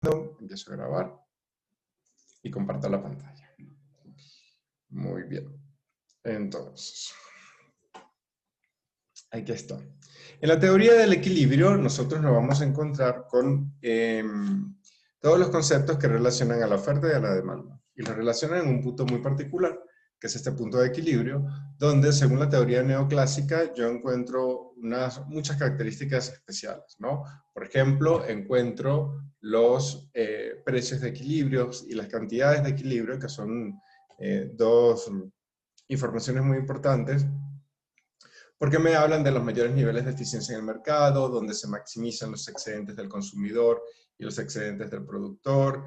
Empiezo a grabar y comparto la pantalla. Muy bien. Entonces, aquí está. En la teoría del equilibrio, nosotros nos vamos a encontrar con todos los conceptos que relacionan a la oferta y a la demanda. Y los relacionan en un punto muy particular, que es este punto de equilibrio, donde, según la teoría neoclásica, yo encuentro muchas características especiales, ¿no? Por ejemplo, encuentro los precios de equilibrio y las cantidades de equilibrio, que son dos informaciones muy importantes, porque me hablan de los mayores niveles de eficiencia en el mercado, donde se maximizan los excedentes del consumidor y los excedentes del productor,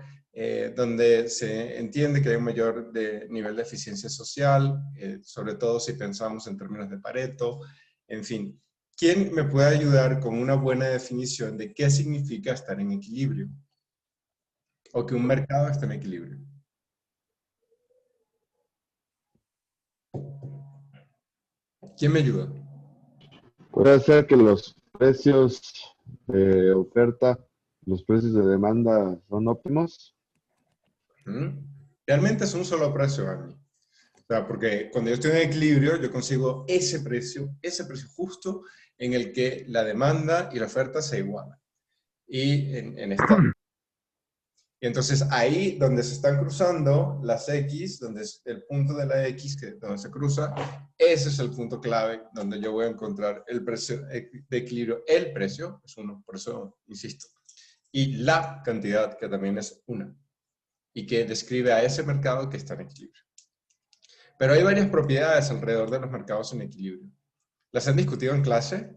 donde se entiende que hay un mayor nivel de eficiencia social, sobre todo si pensamos en términos de Pareto, en fin. ¿Quién me puede ayudar con una buena definición de qué significa estar en equilibrio? O que un mercado esté en equilibrio. ¿Quién me ayuda? Puede ser que los precios de oferta, los precios de demanda son óptimos. Realmente es un solo precio, Andy. O sea, porque cuando yo estoy en equilibrio, yo consigo ese precio justo en el que la demanda y la oferta se igualan. Y y entonces ahí donde se están cruzando las X, donde es el punto de la X donde se cruza, ese es el punto clave donde yo voy a encontrar el precio de equilibrio. El precio es uno, por eso insisto. Y la cantidad, que también es una. Y que describe a ese mercado que está en equilibrio. Pero hay varias propiedades alrededor de los mercados en equilibrio. ¿Las han discutido en clase?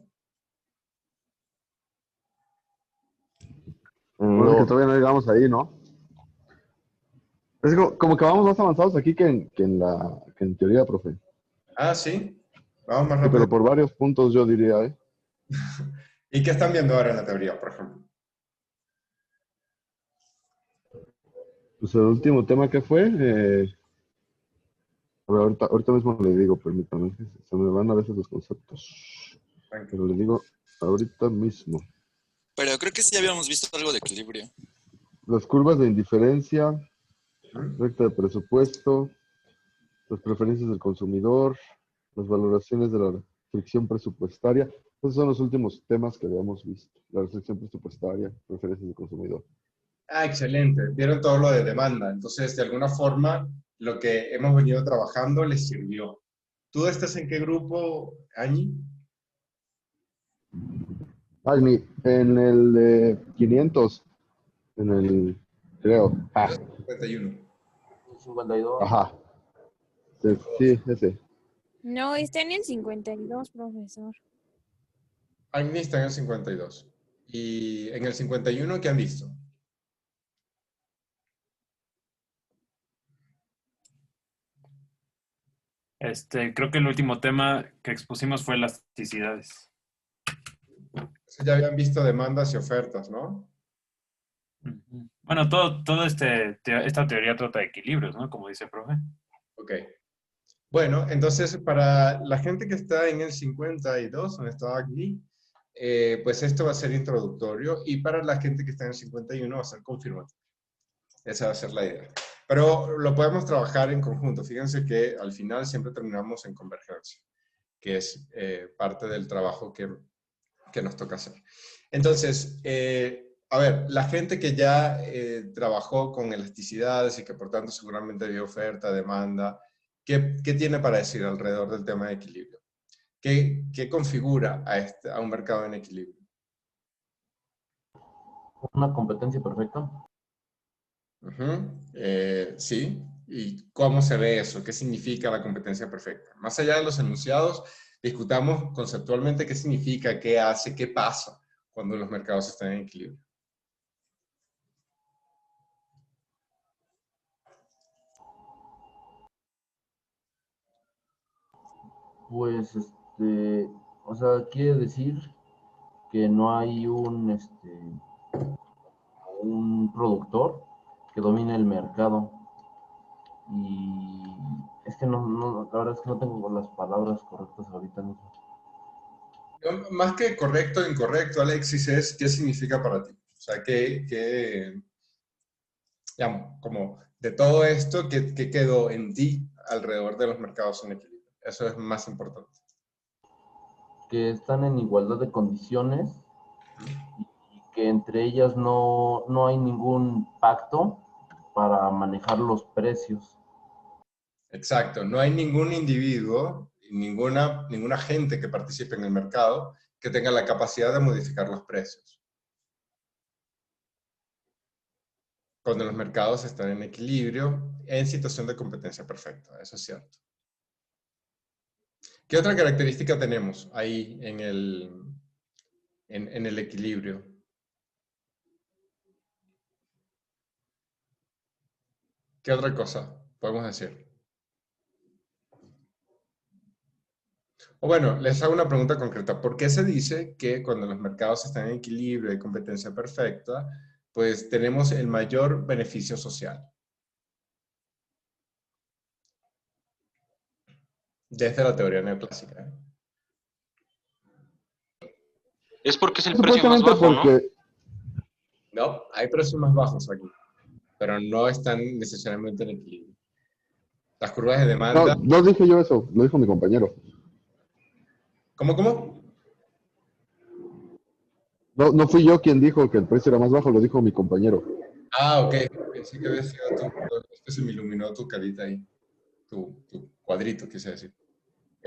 Bueno, que todavía no llegamos ahí, ¿no? Es como que vamos más avanzados aquí que en teoría, profe. Ah, sí. Vamos más Sí, rápido. pero por varios puntos yo diría, ¿eh? ¿Y qué están viendo ahora en la teoría, por ejemplo? Pues el último tema que fue, a ver, ahorita mismo le digo, permítame, se me van a veces los conceptos. Tranquilo. Pero le digo ahorita mismo. Pero creo que sí habíamos visto algo de equilibrio. Las curvas de indiferencia, ¿Mm? recta de presupuesto, las preferencias del consumidor, las valoraciones de la restricción presupuestaria. Esos son los últimos temas que habíamos visto. La restricción presupuestaria, preferencias del consumidor. Ah, excelente. Vieron todo lo de demanda. Entonces, de alguna forma, lo que hemos venido trabajando les sirvió. ¿Tú estás en qué grupo, Añi? Agni, en el de 500, en el, creo. Ah, 51. 52. ajá. Sí, ese. No, está en el 52, profesor. Agni está en el 52. Y en el 51, ¿qué han visto? Creo que el último tema que expusimos fue elasticidades. Ya habían visto demandas y ofertas, ¿no? Ujú. Bueno, todo esta teoría trata de equilibrios, ¿no? Como dice el profe. Ok. Bueno, entonces para la gente que está en el 52, donde estaba aquí, pues esto va a ser introductorio, y para la gente que está en el 51 va a ser confirmatorio. Esa va a ser la idea. Pero lo podemos trabajar en conjunto. Fíjense que al final siempre terminamos en convergencia, que es parte del trabajo que nos toca hacer. Entonces, a ver, la gente que ya trabajó con elasticidades y que por tanto seguramente vio oferta, demanda, ¿qué tiene para decir alrededor del tema de equilibrio? ¿Qué configura a un mercado en equilibrio? Una competencia perfecta. Sí. ¿Y cómo se ve eso? ¿Qué significa la competencia perfecta? Más allá de los enunciados, discutamos conceptualmente qué significa, qué hace, qué pasa cuando los mercados están en equilibrio. Pues, o sea, quiere decir que no hay un productor que domine el mercado. Y es que no, la verdad es que no tengo las palabras correctas ahorita mismo. Más que correcto o incorrecto, Alexis, es qué significa para ti. O sea, digamos, como de todo esto que quedó en ti alrededor de los mercados en equilibrio. Eso es más importante. Que están en igualdad de condiciones y que entre ellas no hay ningún pacto para manejar los precios. Exacto, no hay ningún individuo, ninguna gente que participe en el mercado que tenga la capacidad de modificar los precios. Cuando los mercados están en equilibrio, en situación de competencia perfecta, eso es cierto. ¿Qué otra característica tenemos ahí en el equilibrio? ¿Qué otra cosa podemos decir? O bueno, les hago una pregunta concreta. ¿Por qué se dice que cuando los mercados están en equilibrio y competencia perfecta, pues tenemos el mayor beneficio social? Desde la teoría neoclásica, ¿eh? Es porque es el precio más Supuestamente bajo, ¿no? porque, No, hay precios más bajos aquí, pero no están necesariamente en equilibrio. Las curvas de no, demanda... no dije yo eso, lo dijo mi compañero. ¿Cómo? No, no fui yo quien dijo que el precio era más bajo, lo dijo mi compañero. Ah, ok. Pensé que había sido tú. Es que se me iluminó tu carita ahí. Tu cuadrito, quise decir.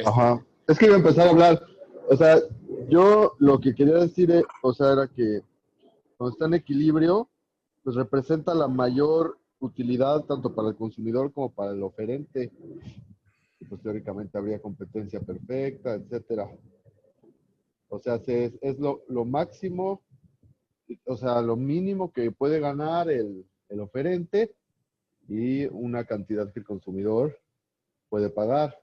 Ajá. Es que iba a empezar a hablar. O sea, yo lo que quería decir, o sea, era que cuando está en equilibrio, pues representa la mayor utilidad tanto para el consumidor como para el oferente. Y pues teóricamente habría competencia perfecta, etcétera. O sea, es lo máximo, o sea, lo mínimo que puede ganar el oferente y una cantidad que el consumidor puede pagar,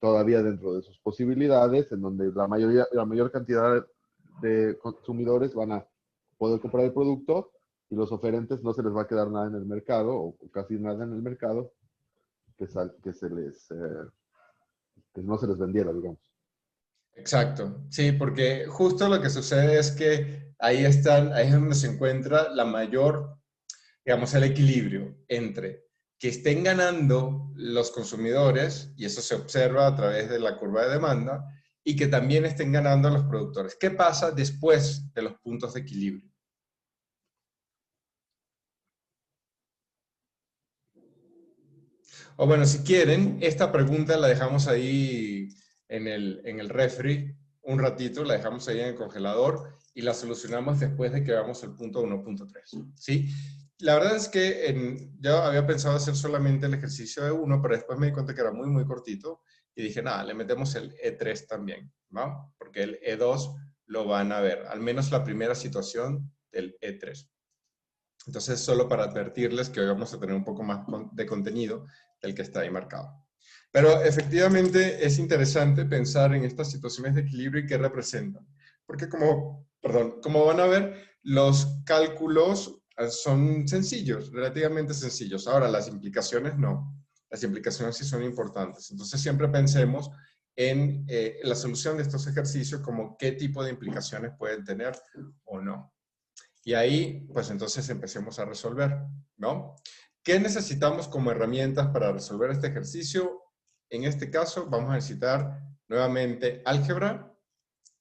todavía dentro de sus posibilidades, en donde la mayor cantidad de consumidores van a poder comprar el producto y los oferentes no se les va a quedar nada en el mercado, o casi nada en el mercado, que no se les vendiera, digamos. Exacto. Sí, porque justo lo que sucede es que ahí es donde se encuentra la mayor, digamos, el equilibrio entre que estén ganando los consumidores, y eso se observa a través de la curva de demanda, y que también estén ganando los productores. ¿Qué pasa después de los puntos de equilibrio? O bueno, si quieren, esta pregunta la dejamos ahí en el refri un ratito, la dejamos ahí en el congelador y la solucionamos después de que veamos el punto 1.3, ¿sí? La verdad es que yo había pensado hacer solamente el ejercicio de 1, pero después me di cuenta que era muy, muy cortito y dije, nada, le metemos el E3 también, ¿no? Porque el E2 lo van a ver, al menos la primera situación del E3. Entonces, solo para advertirles que hoy vamos a tener un poco más de contenido del que está ahí marcado. Pero efectivamente es interesante pensar en estas situaciones de equilibrio y qué representan. Porque como van a ver, los cálculos son sencillos, relativamente sencillos. Ahora, las implicaciones no. Las implicaciones sí son importantes. Entonces, siempre pensemos en la solución de estos ejercicios como qué tipo de implicaciones pueden tener o no. Y ahí, pues entonces empecemos a resolver, ¿no? ¿Qué necesitamos como herramientas para resolver este ejercicio? En este caso, vamos a necesitar nuevamente álgebra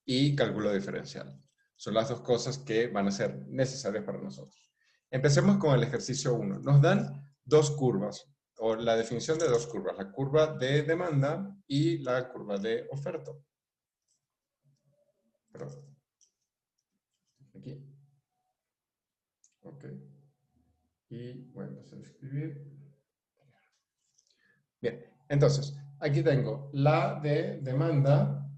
y cálculo diferencial. Son las dos cosas que van a ser necesarias para nosotros. Empecemos con el ejercicio 1. Nos dan dos curvas, o la definición de dos curvas, la curva de demanda y la curva de oferta. Perdón. Aquí. Ok. Y voy a empezar a escribir. Bien, entonces, aquí tengo la de demanda.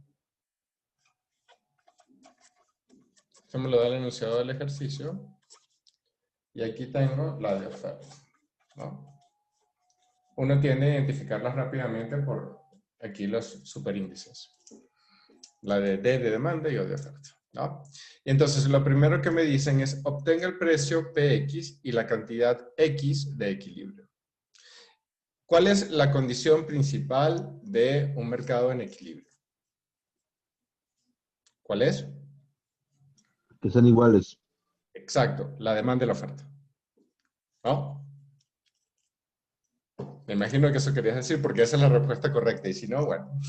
Se me lo da el enunciado del ejercicio. Y aquí tengo la de oferta, ¿no? Uno tiende a identificarlas rápidamente por aquí los superíndices. La de D de demanda y O de oferta, ¿no? Y entonces lo primero que me dicen es obtenga el precio PX y la cantidad X de equilibrio. ¿Cuál es la condición principal de un mercado en equilibrio? ¿Cuál es? Que sean iguales. Exacto, la demanda y la oferta. ¿No? Me imagino que eso querías decir porque esa es la respuesta correcta. Y si no, bueno,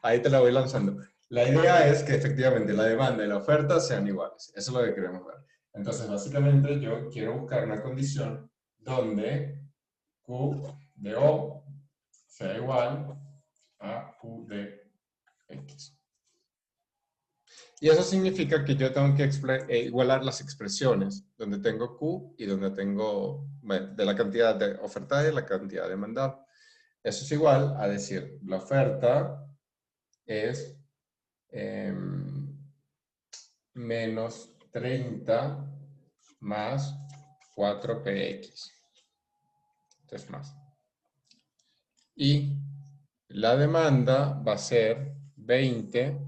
ahí te la voy lanzando. La idea es que efectivamente la demanda y la oferta sean iguales. Eso es lo que queremos ver. Entonces, básicamente, yo quiero buscar una condición donde Q de O sea igual a Q de X. Y eso significa que yo tengo que igualar las expresiones, donde tengo Q y donde tengo, bueno, de la cantidad de ofertada y la cantidad demandada. Eso es igual a decir, la oferta es menos 30 más 4px. Entonces más. Y la demanda va a ser 20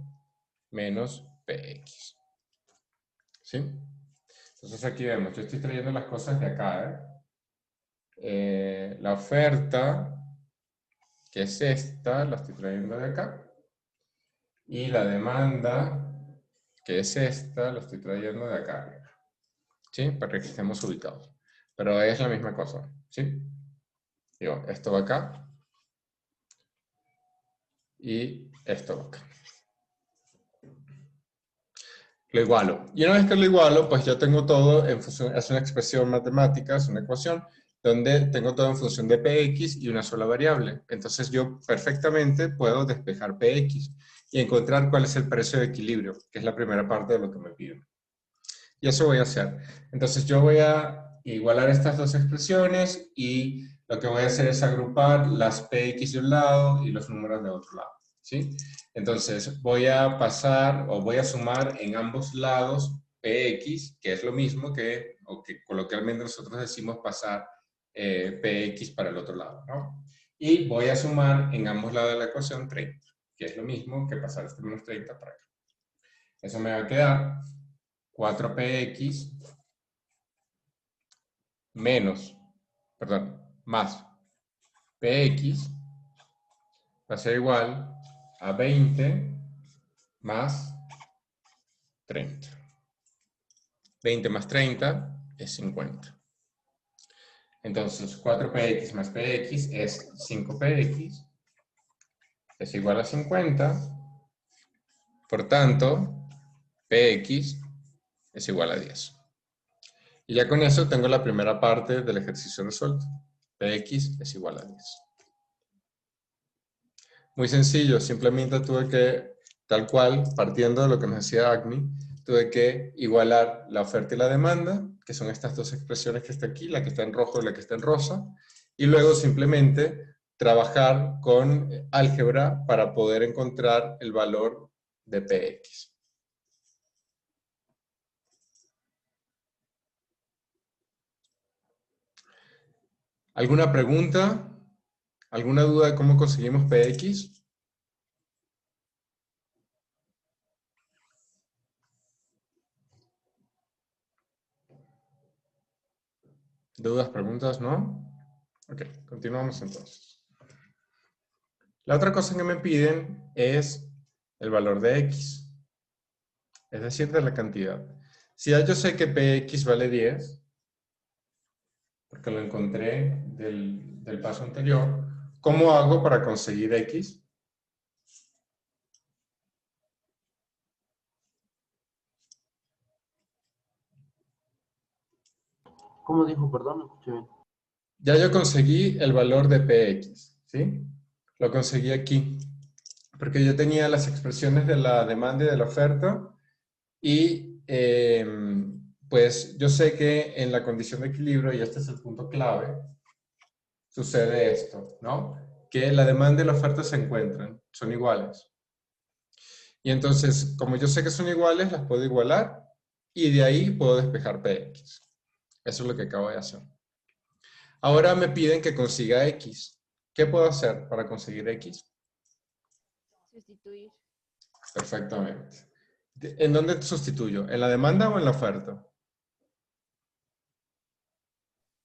menos px. ¿Sí? Entonces aquí vemos, yo estoy trayendo las cosas de acá. La oferta, que es esta, la estoy trayendo de acá. Y la demanda, que es esta, la estoy trayendo de acá. ¿Sí? Para que estemos ubicados. Pero es la misma cosa. ¿Sí? Digo, esto va acá. Y esto va acá. Lo igualo. Y una vez que lo igualo, pues yo tengo todo en función, es una expresión matemática, es una ecuación, donde tengo todo en función de px y una sola variable. Entonces yo perfectamente puedo despejar px y encontrar cuál es el precio de equilibrio, que es la primera parte de lo que me piden. Y eso voy a hacer. Entonces yo voy a igualar estas dos expresiones y lo que voy a hacer es agrupar las px de un lado y los números de otro lado. ¿Sí? Entonces voy a pasar o voy a sumar en ambos lados px, que es lo mismo que, o que coloquialmente nosotros decimos pasar px para el otro lado, ¿no? Y voy a sumar en ambos lados de la ecuación 30, que es lo mismo que pasar este menos 30 para acá. Eso me va a quedar 4px más px va a ser igual a 20 más 30. 20 más 30 es 50. Entonces, 4px más px es 5px, es igual a 50. Por tanto, px es igual a 10. Y ya con eso tengo la primera parte del ejercicio resuelto. Px es igual a 10. Muy sencillo, simplemente tuve que, tal cual, partiendo de lo que nos decía Agni, tuve que igualar la oferta y la demanda, que son estas dos expresiones que está aquí, la que está en rojo y la que está en rosa, y luego simplemente trabajar con álgebra para poder encontrar el valor de px. ¿Alguna pregunta? ¿Alguna duda de cómo conseguimos px? ¿Dudas, preguntas? ¿No? Ok, continuamos entonces. La otra cosa que me piden es el valor de x, es decir, de la cantidad. Si ya yo sé que px vale 10, porque lo encontré del paso anterior, ¿cómo hago para conseguir x? ¿Cómo dijo? Perdón, no escuché bien. Ya yo conseguí el valor de px, ¿sí? Lo conseguí aquí, porque yo tenía las expresiones de la demanda y de la oferta, y pues yo sé que en la condición de equilibrio, y este es el punto clave, sucede esto, ¿no? Que la demanda y la oferta se encuentran, son iguales. Y entonces, como yo sé que son iguales, las puedo igualar, y de ahí puedo despejar px. Eso es lo que acabo de hacer. Ahora me piden que consiga x. ¿Qué puedo hacer para conseguir x? Sustituir. Perfectamente. ¿En dónde sustituyo? ¿En la demanda o en la oferta?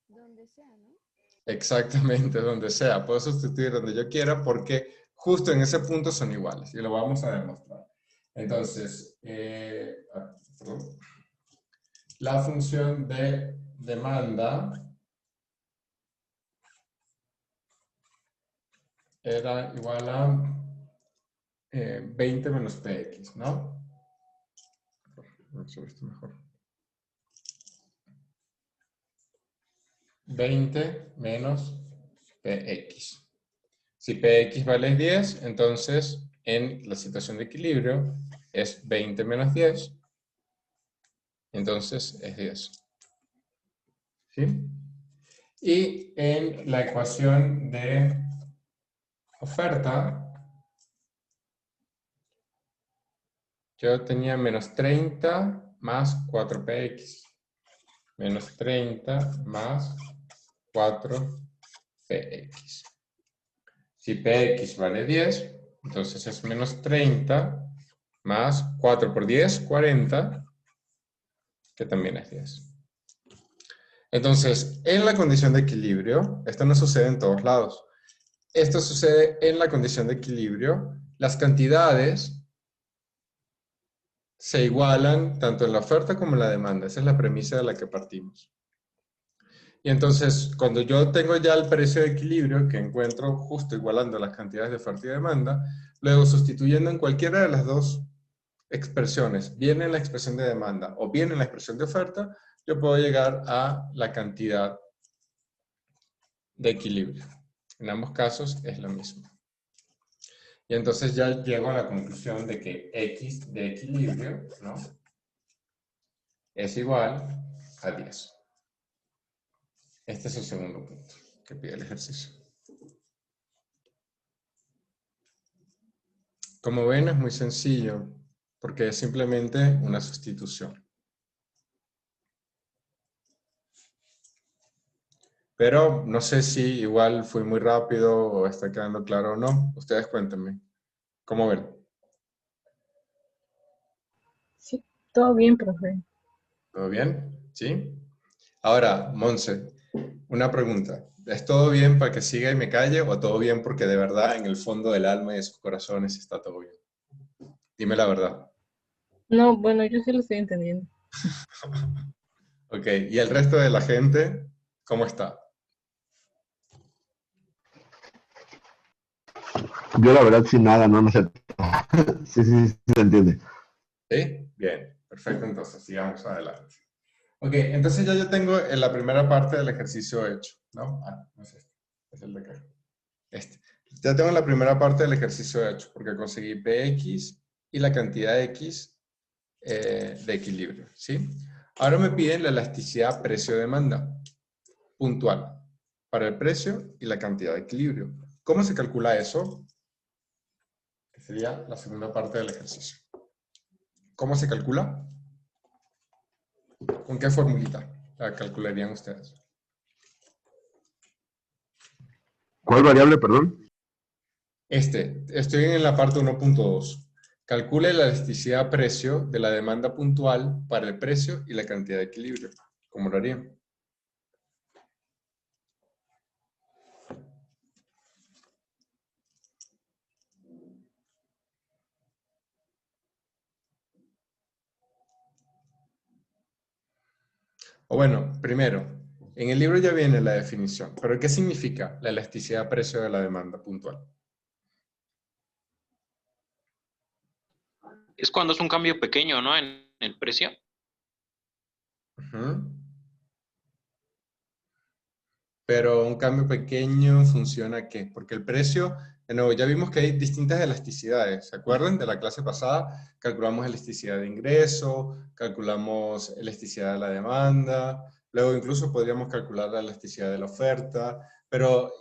Donde sea, ¿no? Exactamente, donde sea. Puedo sustituir donde yo quiera porque justo en ese punto son iguales y lo vamos a demostrar. Entonces, la función de demanda era igual a 20 menos Px, ¿no? Vamos a ver esto mejor. 20 menos Px. Si Px vale 10, entonces en la situación de equilibrio es 20 menos 10, entonces es 10. ¿Sí? Y en la ecuación de oferta, yo tenía menos 30 más 4px. Menos 30 más 4px. Si px vale 10, entonces es menos 30 más 4 por 10, 40, que también es 10. Entonces, en la condición de equilibrio, esto no sucede en todos lados. Esto sucede en la condición de equilibrio. Las cantidades se igualan tanto en la oferta como en la demanda. Esa es la premisa de la que partimos. Y entonces, cuando yo tengo ya el precio de equilibrio, que encuentro justo igualando las cantidades de oferta y demanda, luego sustituyendo en cualquiera de las dos expresiones, bien en la expresión de demanda o bien en la expresión de oferta, yo puedo llegar a la cantidad de equilibrio. En ambos casos es lo mismo. Y entonces ya llego a la conclusión de que X de equilibrio, ¿no?, es igual a 10. Este es el segundo punto que pide el ejercicio. Como ven, es muy sencillo, porque es simplemente una sustitución. Pero no sé si igual fui muy rápido o está quedando claro o no. Ustedes cuéntenme. ¿Cómo ven? Sí, todo bien, profe. ¿Todo bien? ¿Sí? Ahora, Monse, una pregunta. ¿Es todo bien para que siga y me calle o todo bien porque de verdad en el fondo del alma y de sus corazones está todo bien? Dime la verdad. No, bueno, yo sí lo estoy entendiendo. Ok, ¿y el resto de la gente cómo está? Yo la verdad sin nada, no sé. Sí, sí, sí se entiende. ¿Sí? Bien, perfecto, entonces sigamos adelante. Ok, entonces ya yo tengo en la primera parte del ejercicio hecho, ¿no? Ah, no es este, es el de acá. Este. Ya tengo la primera parte del ejercicio hecho, porque conseguí Px y la cantidad X de equilibrio, ¿sí? Ahora me piden la elasticidad precio-demanda puntual para el precio y la cantidad de equilibrio. ¿Cómo se calcula eso? Que sería la segunda parte del ejercicio. ¿Cómo se calcula? ¿Con qué formulita la calcularían ustedes? ¿Cuál variable, perdón? Estoy en la parte 1.2. Calcule la elasticidad precio de la demanda puntual para el precio y la cantidad de equilibrio. ¿Cómo lo harían? O bueno, primero, en el libro ya viene la definición, pero ¿qué significa la elasticidad precio de la demanda puntual? Es cuando es un cambio pequeño, ¿no? En el precio. Ujú. Pero un cambio pequeño funciona ¿qué? Porque el precio, de nuevo, ya vimos que hay distintas elasticidades. ¿Se acuerdan de la clase pasada? Calculamos elasticidad de ingreso, calculamos elasticidad de la demanda, luego incluso podríamos calcular la elasticidad de la oferta, pero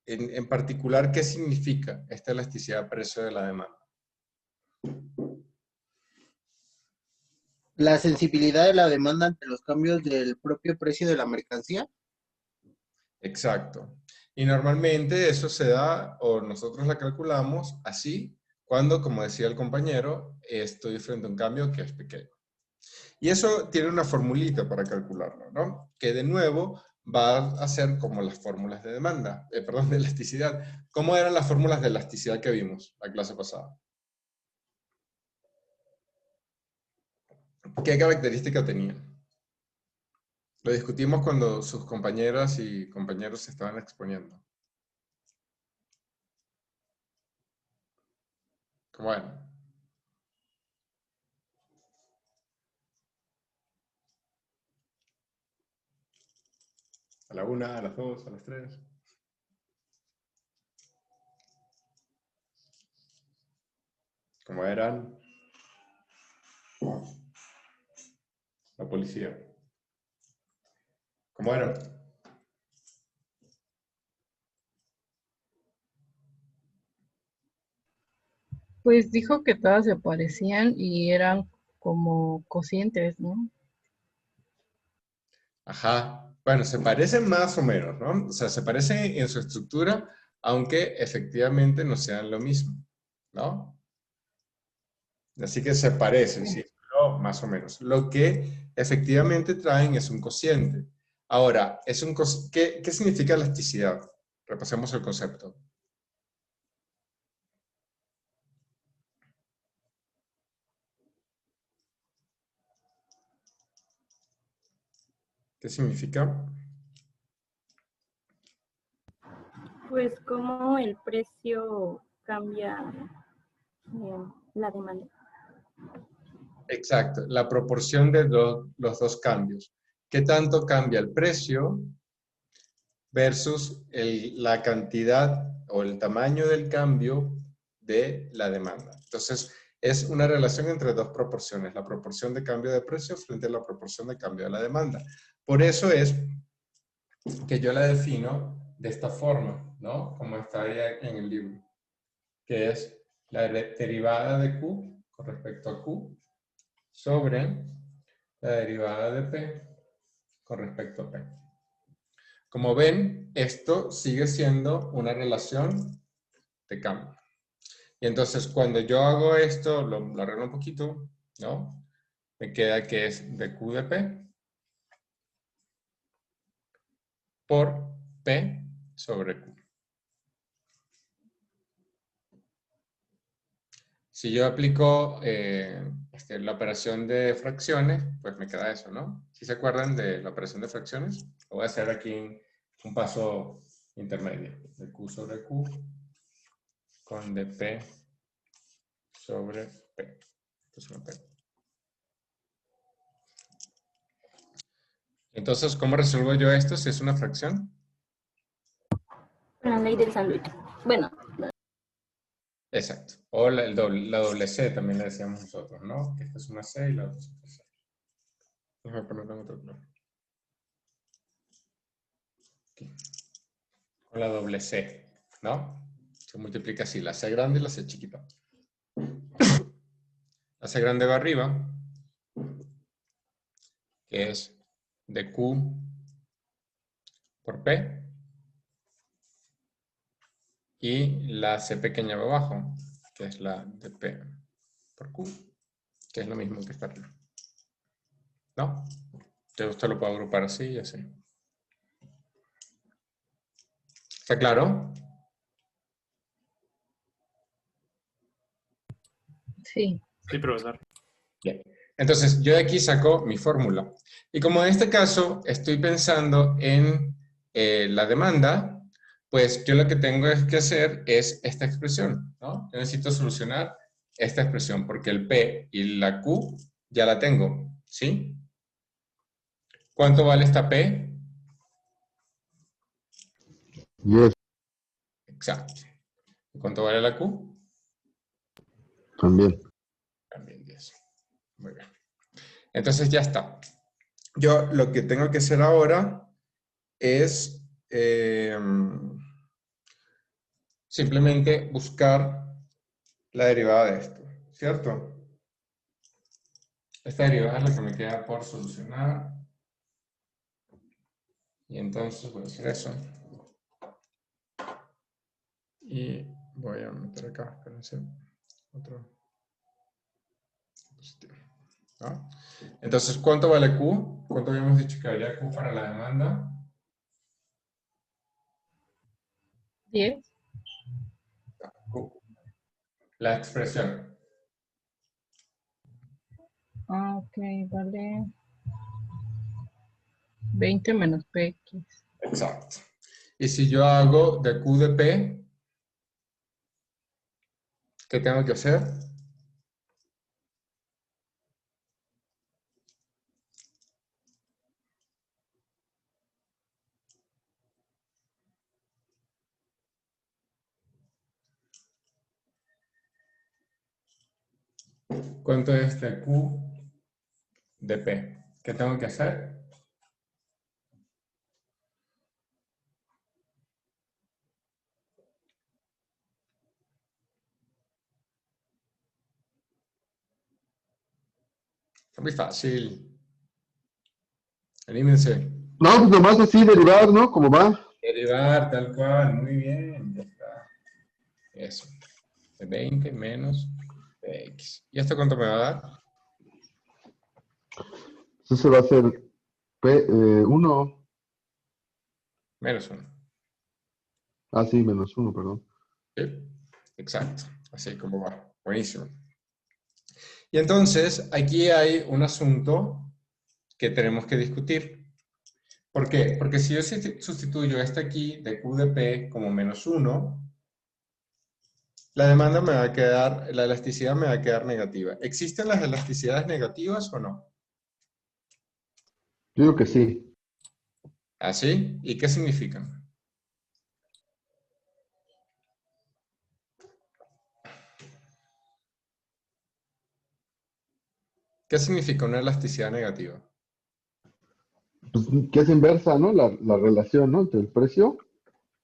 en particular, ¿qué significa esta elasticidad precio de la demanda? La sensibilidad de la demanda ante los cambios del propio precio de la mercancía. Exacto. Y normalmente eso se da, o nosotros la calculamos así, cuando, como decía el compañero, estoy frente a un cambio que es pequeño. Y eso tiene una formulita para calcularlo, ¿no? Que de nuevo va a ser como las fórmulas de demanda, perdón, de elasticidad. ¿Cómo eran las fórmulas de elasticidad que vimos la clase pasada? ¿Qué característica tenían? Lo discutimos cuando sus compañeras y compañeros se estaban exponiendo. ¿Cómo era? A la 1, a las 2, a las 3. ¿Cómo eran? La policía. ¿Cómo eran? Pues dijo que todas se parecían y eran como cocientes, ¿no? Ajá. Bueno, se parecen más o menos, ¿no? O sea, se parecen en su estructura, aunque efectivamente no sean lo mismo, ¿no? Así que se parecen, sí, pero más o menos. Lo que efectivamente traen es un cociente. Ahora, ¿qué significa elasticidad? Repasemos el concepto. ¿Qué significa? Pues cómo el precio cambia la demanda. Exacto, la proporción de los dos cambios. ¿Qué tanto cambia el precio versus la cantidad o el tamaño del cambio de la demanda? Entonces, es una relación entre dos proporciones, la proporción de cambio de precio frente a la proporción de cambio de la demanda. Por eso es que yo la defino de esta forma, ¿no? Como está ahí en el libro, que es la derivada de Q con respecto a Q sobre la derivada de P con respecto a P. Como ven, esto sigue siendo una relación de cambio. Y entonces, cuando yo hago esto, lo arreglo un poquito, ¿no? Me queda que es de Q de P por P sobre Q. Si yo aplico la operación de fracciones, pues me queda eso, ¿no? ¿Sí se acuerdan de la operación de fracciones? Lo voy a hacer aquí un paso intermedio. De Q sobre Q con dp sobre P. Entonces, ¿cómo resuelvo yo esto si es una fracción? La ley del sándwich. Bueno, Exacto. O la doble C también le decíamos nosotros, ¿no? Que esta es una C y la otra es otra C. Déjame ponerlo en otro plano. Aquí. Con la doble C, ¿no? Se multiplica así, la C grande y la C chiquita. La C grande va arriba, que es de Q por P. Y la C pequeña va abajo, que es la de P por Q, que es lo mismo que está arriba. ¿No? Entonces usted lo puede agrupar así y así. ¿Está claro? Sí. Sí, profesor. Bien. Entonces, yo de aquí saco mi fórmula. Y como en este caso estoy pensando en la demanda, pues yo lo que tengo que hacer es esta expresión, ¿no? Yo necesito solucionar esta expresión, porque el P y la Q ya la tengo, ¿sí? ¿Cuánto vale esta P? 10 Exacto. ¿Y cuánto vale la Q? también. También 10. Muy bien. Entonces ya está. Yo lo que tengo que hacer ahora es simplemente buscar la derivada de esto, ¿cierto? Esta derivada es la que me queda por solucionar. Y entonces voy a hacer eso. Y voy a meter acá, espérense, otro positivo. ¿No? Entonces, ¿cuánto vale Q? ¿Cuánto habíamos dicho que valía Q para la demanda? 10. Q. La expresión. Ah, ok, vale. 20 menos PX. Exacto. Y si yo hago de Q de P, ¿Qué tengo que hacer? ¿Cuánto es este Q de P? ¿Qué tengo que hacer? Está muy fácil. Anímense. No, pues nomás así derivar, ¿no? ¿Cómo va? Derivar, tal cual. Muy bien. Ya está. Eso. De 20 menos X. ¿Y esto cuánto me va a dar? Eso va a ser P1. Menos 1. Ah, sí, -1, perdón. ¿Sí? Exacto. Así como va. Buenísimo. Y entonces, aquí hay un asunto que tenemos que discutir. ¿Por qué? Porque si yo sustituyo este aquí de Q de P como -1, la demanda me va a quedar, la elasticidad me va a quedar negativa. ¿Existen las elasticidades negativas o no? Yo digo que sí. ¿Así? ¿Y qué significan? ¿Qué significa una elasticidad negativa? Pues, que es inversa, ¿no? La relación, ¿no? Entre el precio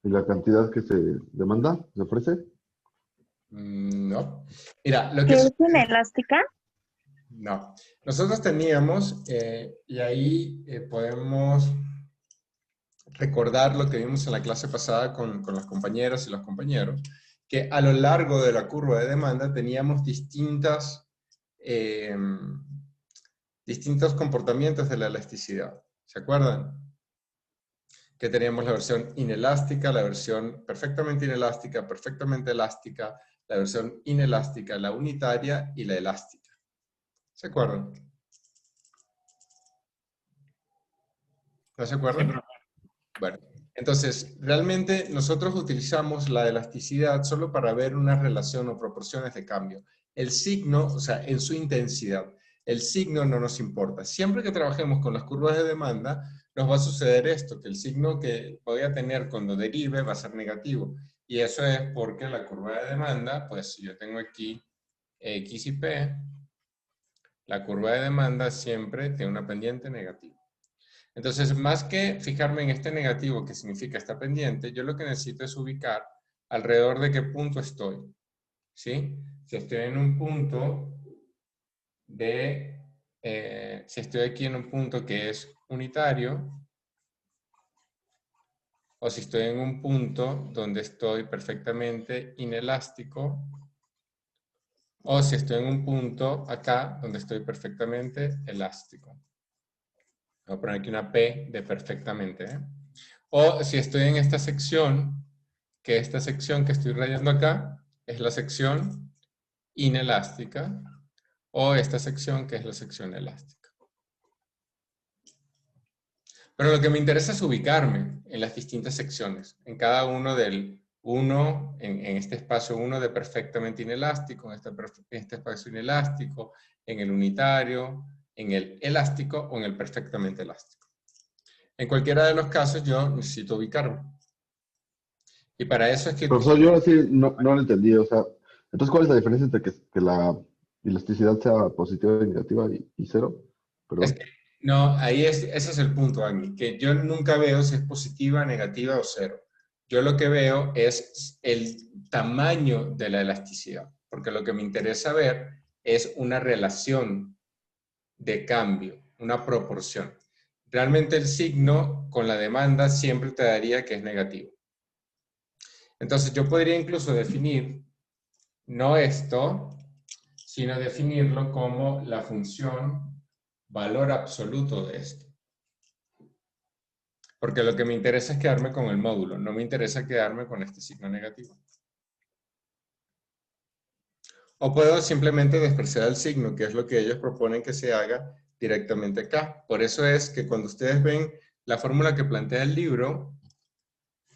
y la cantidad que se demanda, se ofrece. No. Mira, lo ¿Que que es inelástica? no. Nosotros teníamos, y ahí podemos recordar lo que vimos en la clase pasada con las compañeras y los compañeros, que a lo largo de la curva de demanda teníamos distintos comportamientos de la elasticidad. ¿Se acuerdan? Que teníamos la versión inelástica, la versión perfectamente inelástica, perfectamente elástica, la versión inelástica, la unitaria y la elástica. ¿Se acuerdan? ¿No se acuerdan? Sí, profe. Bueno, entonces, realmente nosotros utilizamos la elasticidad solo para ver una relación o proporciones de cambio. El signo, o sea, en su intensidad. El signo no nos importa. Siempre que trabajemos con las curvas de demanda, nos va a suceder esto, que el signo que voy a tener cuando derive va a ser negativo. Y eso es porque la curva de demanda, pues si yo tengo aquí X y P, la curva de demanda siempre tiene una pendiente negativa. Entonces, más que fijarme en este negativo que significa esta pendiente, yo lo que necesito es ubicar alrededor de qué punto estoy. ¿Sí? Si estoy en un punto si estoy aquí en un punto que es unitario, o si estoy en un punto donde estoy perfectamente inelástico, o si estoy en un punto acá donde estoy perfectamente elástico. Voy a poner aquí una P de perfectamente. O si estoy en esta sección, que esta sección que estoy rayando acá es la sección inelástica, o esta sección que es la sección elástica. Pero lo que me interesa es ubicarme en las distintas secciones, en cada uno del 1, en este espacio 1 de perfectamente inelástico, en este espacio inelástico, en el unitario, en el elástico o en el perfectamente elástico. En cualquiera de los casos yo necesito ubicarme. Y para eso es que... Profesor, yo así no lo entendí. O sea, entonces, ¿cuál es la diferencia entre que la elasticidad sea positiva y negativa y cero? Perdón. Es que, no, ese es el punto, Agni, que yo nunca veo si es positiva, negativa o cero. Yo lo que veo es el tamaño de la elasticidad, porque lo que me interesa ver es una relación de cambio, una proporción. Realmente el signo con la demanda siempre te daría que es negativo. Entonces yo podría incluso definir, no esto, sino definirlo como la función valor absoluto de esto. Porque lo que me interesa es quedarme con el módulo, no me interesa quedarme con este signo negativo. O puedo simplemente despreciar el signo, que es lo que ellos proponen que se haga directamente acá. Por eso es que cuando ustedes ven la fórmula que plantea el libro,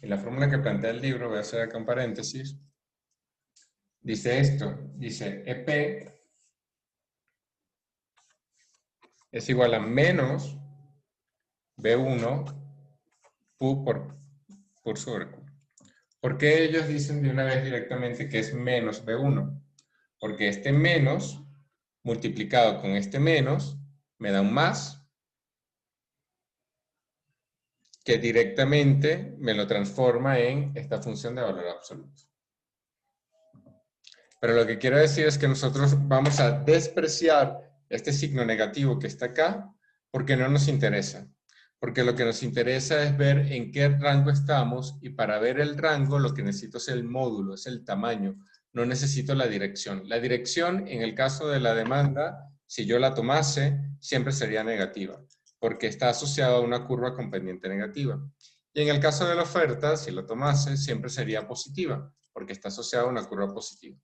en la fórmula que plantea el libro, voy a hacer acá un paréntesis, dice esto, dice EP es igual a menos B1 Q por sobre Q. ¿Por qué ellos dicen de una vez directamente que es menos B1? Porque este menos multiplicado con este menos me da un más que directamente me lo transforma en esta función de valor absoluto. Pero lo que quiero decir es que nosotros vamos a despreciar este signo negativo que está acá porque no nos interesa. Porque lo que nos interesa es ver en qué rango estamos, y para ver el rango lo que necesito es el módulo, es el tamaño. No necesito la dirección. La dirección, en el caso de la demanda, si yo la tomase, siempre sería negativa, porque está asociada a una curva con pendiente negativa. Y en el caso de la oferta, si la tomase, siempre sería positiva, porque está asociada a una curva positiva.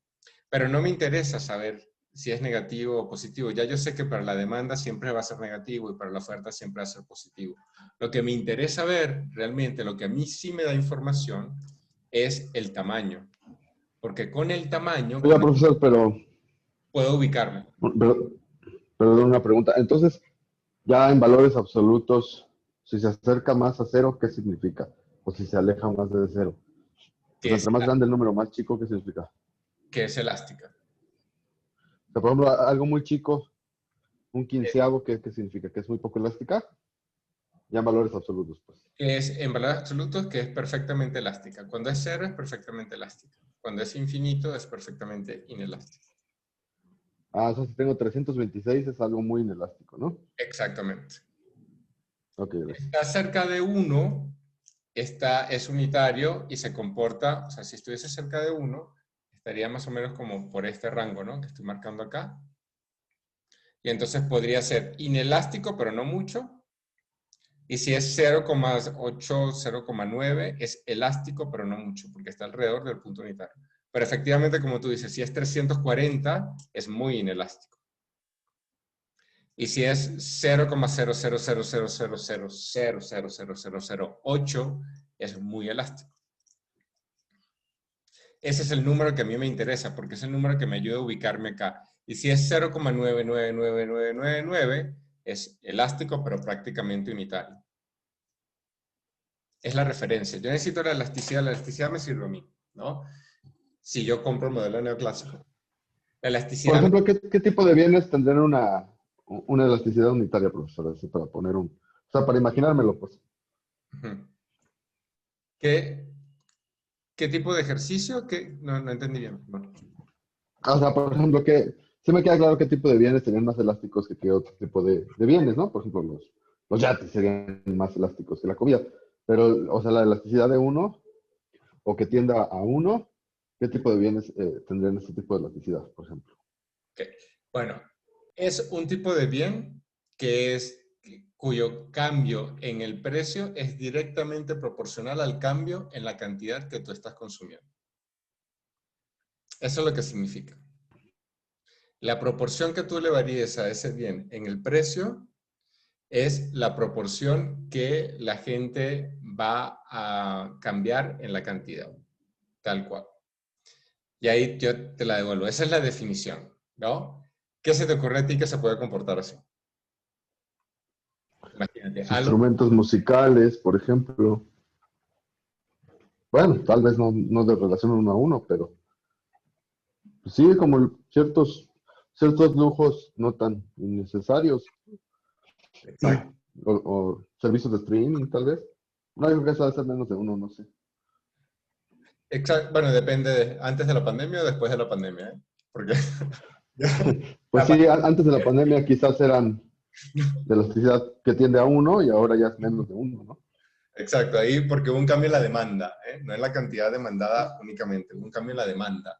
Pero no me interesa saber si es negativo o positivo. Ya yo sé que para la demanda siempre va a ser negativo y para la oferta siempre va a ser positivo. Lo que me interesa ver, realmente, lo que a mí sí me da información, es el tamaño. Porque con el tamaño Oiga, profesor, puedo ubicarme. Perdón, una pregunta. Entonces, ya en valores absolutos, si se acerca más a cero, ¿qué significa? O si se aleja más de cero. Pues entre más grande el número, más chico, ¿qué significa? Que es elástica. O sea, por ejemplo, algo muy chico, un quinceavo, ¿qué significa? ¿Que es muy poco elástica? Ya en valores absolutos, pues. Que es en valores absolutos, que es perfectamente elástica. Cuando es cero, es perfectamente elástica. Cuando es infinito, es perfectamente inelástica. Ah, o sea, si tengo 326 es algo muy inelástico, ¿no? Exactamente. Ok, gracias. Está cerca de 1, es unitario y se comporta, o sea, si estuviese cerca de 1, estaría más o menos como por este rango, ¿no? Que estoy marcando acá. Y entonces podría ser inelástico, pero no mucho. Y si es 0,8, 0,9, es elástico, pero no mucho, porque está alrededor del punto unitario. Pero efectivamente, como tú dices, si es 340, es muy inelástico. Y si es 0,0000000000008, es muy elástico. Ese es el número que a mí me interesa, porque es el número que me ayuda a ubicarme acá. Y si es 0,999999, es elástico, pero prácticamente unitario. Es la referencia. Yo necesito la elasticidad me sirve a mí, ¿no? Si yo compro el modelo neoclásico. La Por elasticidad... ejemplo, ¿qué tipo de bienes tendrían una elasticidad unitaria, profesor? Así para poner o sea, para imaginármelo, pues. ¿Qué tipo de ejercicio? No entendí bien. Bueno. O sea, por ejemplo, sí me queda claro qué tipo de bienes serían más elásticos que otro tipo de bienes, ¿no? Por ejemplo, los yates serían más elásticos que la comida. Pero, o sea, la elasticidad de uno, o que tienda a uno, ¿qué tipo de bienes tendrían este tipo de elasticidad, por ejemplo? Okay. Bueno, es un tipo de bien cuyo cambio en el precio es directamente proporcional al cambio en la cantidad que tú estás consumiendo. Eso es lo que significa. La proporción que tú le varíes a ese bien en el precio es la proporción que la gente va a cambiar en la cantidad, tal cual. Y ahí yo te la devuelvo. Esa es la definición, ¿no? ¿Qué se te ocurre a ti que se puede comportar así? Imagínate. Instrumentos musicales, por ejemplo. Bueno, tal vez no de relación uno a uno, pero pues sí, como ciertos lujos no tan innecesarios. Exacto. O servicios de streaming, tal vez. No, yo creo que eso debe ser menos de uno, no sé. Exacto. Bueno, depende antes de la pandemia o después de la pandemia, ¿eh? Porque Pues sí, antes de la pandemia quizás eran de elasticidad que tiende a uno y ahora ya es menos de uno, ¿no? exacto, ahí porque hubo un cambio en la demanda, ¿eh? No en la cantidad demandada únicamente, hubo un cambio en la demanda.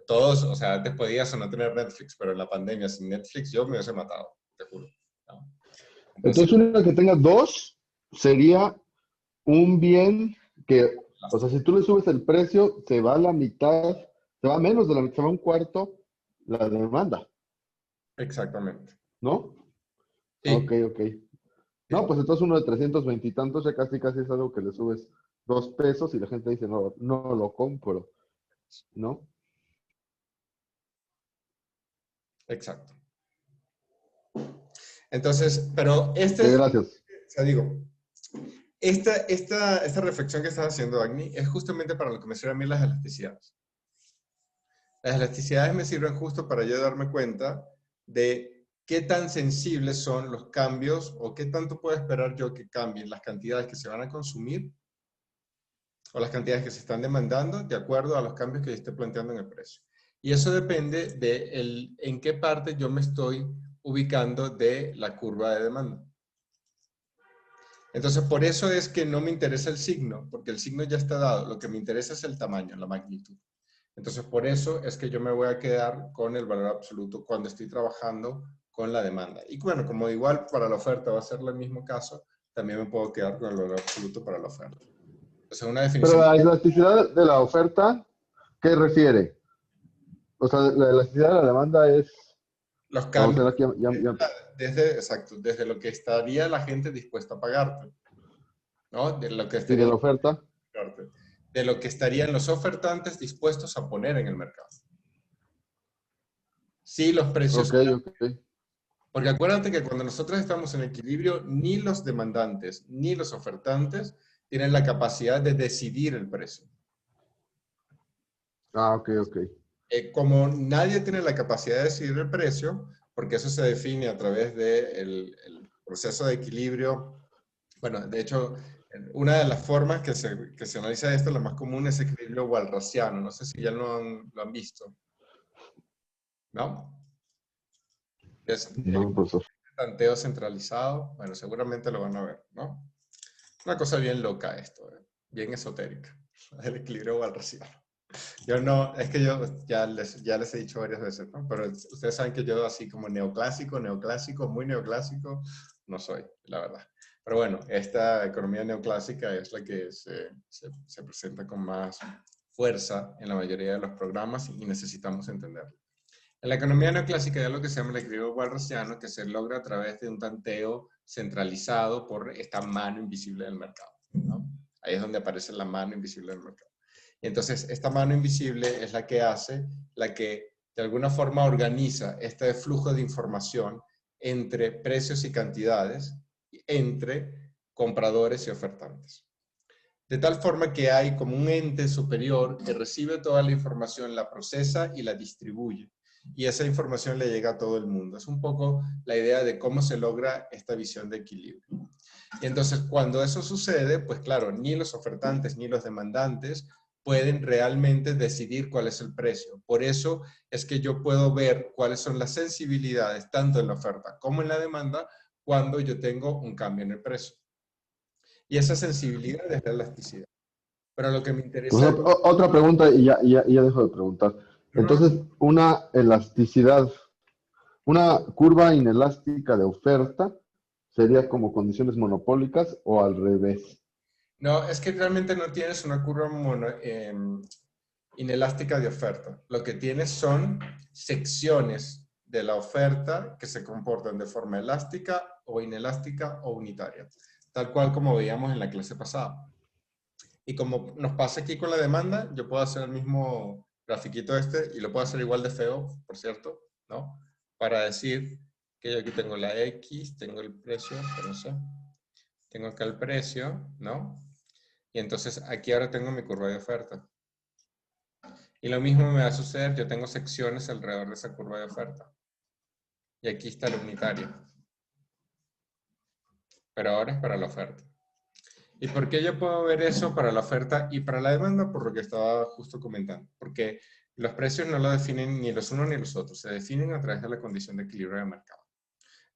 Todos, o sea, antes podías o no tener Netflix, pero en la pandemia sin Netflix yo me hubiese matado, te juro, ¿no? Entonces, una que tenga dos sería un bien que, o sea, si tú le subes el precio, se va a la mitad, se va a menos de la mitad, se va a un cuarto la demanda, Exactamente. ¿no? Sí. Ok. No, pues entonces uno de 320 y tantos ya casi es algo que le subes 2 pesos y la gente dice, no lo compro, ¿no? Exacto. Entonces, pero Gracias. o sea, digo, esta reflexión que estás haciendo, Agni, es justamente para lo que me sirven a mí las elasticidades. Las elasticidades me sirven justo para yo darme cuenta de qué tan sensibles son los cambios o qué tanto puedo esperar yo que cambien las cantidades que se van a consumir o las cantidades que se están demandando de acuerdo a los cambios que yo esté planteando en el precio. Y eso depende de en qué parte yo me estoy ubicando de la curva de demanda. Entonces, por eso es que no me interesa el signo, porque el signo ya está dado. Lo que me interesa es el tamaño, la magnitud. Entonces, por eso es que yo me voy a quedar con el valor absoluto cuando estoy trabajando con la demanda. Y bueno, como igual para la oferta va a ser el mismo caso, también me puedo quedar con el valor absoluto para la oferta. O sea, una definición... Pero la elasticidad de la oferta, ¿qué refiere? O sea, la elasticidad de la demanda es... Los cambios. Exacto, desde lo que estaría la gente dispuesta a pagarte, ¿no? De lo que ¿y estaría de la oferta? de lo que estarían los ofertantes dispuestos a poner en el mercado. Sí, los precios. Ok. Porque acuérdate que cuando nosotros estamos en equilibrio, ni los demandantes ni los ofertantes tienen la capacidad de decidir el precio. Ok. Como nadie tiene la capacidad de decidir el precio, porque eso se define a través del proceso de equilibrio. Bueno, de hecho, una de las formas que se analiza esto, la más común, es equilibrio walrasiano. No sé si ya lo han visto. ¿No? Es No, profesor. tanteo centralizado. Bueno, seguramente lo van a ver, ¿no? Una cosa bien loca esto, bien esotérica. El equilibrio walrasiano. Yo no, es que yo ya les he dicho varias veces, ¿no? Pero ustedes saben que yo así como neoclásico, muy neoclásico, no soy, la verdad. Pero bueno, esta economía neoclásica es la que se presenta con más fuerza en la mayoría de los programas y necesitamos entenderla. En la economía neoclásica hay lo que se llama el equilibrio walrasiano, que se logra a través de un tanteo centralizado por esta mano invisible del mercado, ¿no? Ahí es donde aparece la mano invisible del mercado. Y entonces esta mano invisible es la que de alguna forma organiza este flujo de información entre precios y cantidades, entre compradores y ofertantes. De tal forma que hay como un ente superior que recibe toda la información, la procesa y la distribuye. Y esa información le llega a todo el mundo. Es un poco la idea de cómo se logra esta visión de equilibrio. Y entonces cuando eso sucede, pues claro, ni los ofertantes ni los demandantes pueden realmente decidir cuál es el precio. Por eso es que yo puedo ver cuáles son las sensibilidades, tanto en la oferta como en la demanda, cuando yo tengo un cambio en el precio. Y esa sensibilidad es la elasticidad. Pero lo que me interesa... Otra pregunta y ya dejo de preguntar. Entonces, una elasticidad, una curva inelástica de oferta sería como condiciones monopólicas o al revés. No, es que realmente no tienes una curva inelástica de oferta. Lo que tienes son secciones de la oferta que se comportan de forma elástica o inelástica o unitaria, tal cual como veíamos en la clase pasada. Y como nos pasa aquí con la demanda, yo puedo hacer el mismo grafiquito y lo puedo hacer igual de feo, por cierto, ¿no? Para decir que yo aquí tengo la X, tengo el precio, pero no sé. Tengo acá el precio, ¿no? Y entonces aquí ahora tengo mi curva de oferta. Y lo mismo me va a suceder, yo tengo secciones alrededor de esa curva de oferta. Y aquí está la unitaria. Pero ahora es para la oferta. ¿Y por qué yo puedo ver eso para la oferta y para la demanda? Por lo que estaba justo comentando. Porque los precios no lo definen ni los unos ni los otros. Se definen a través de la condición de equilibrio de mercado.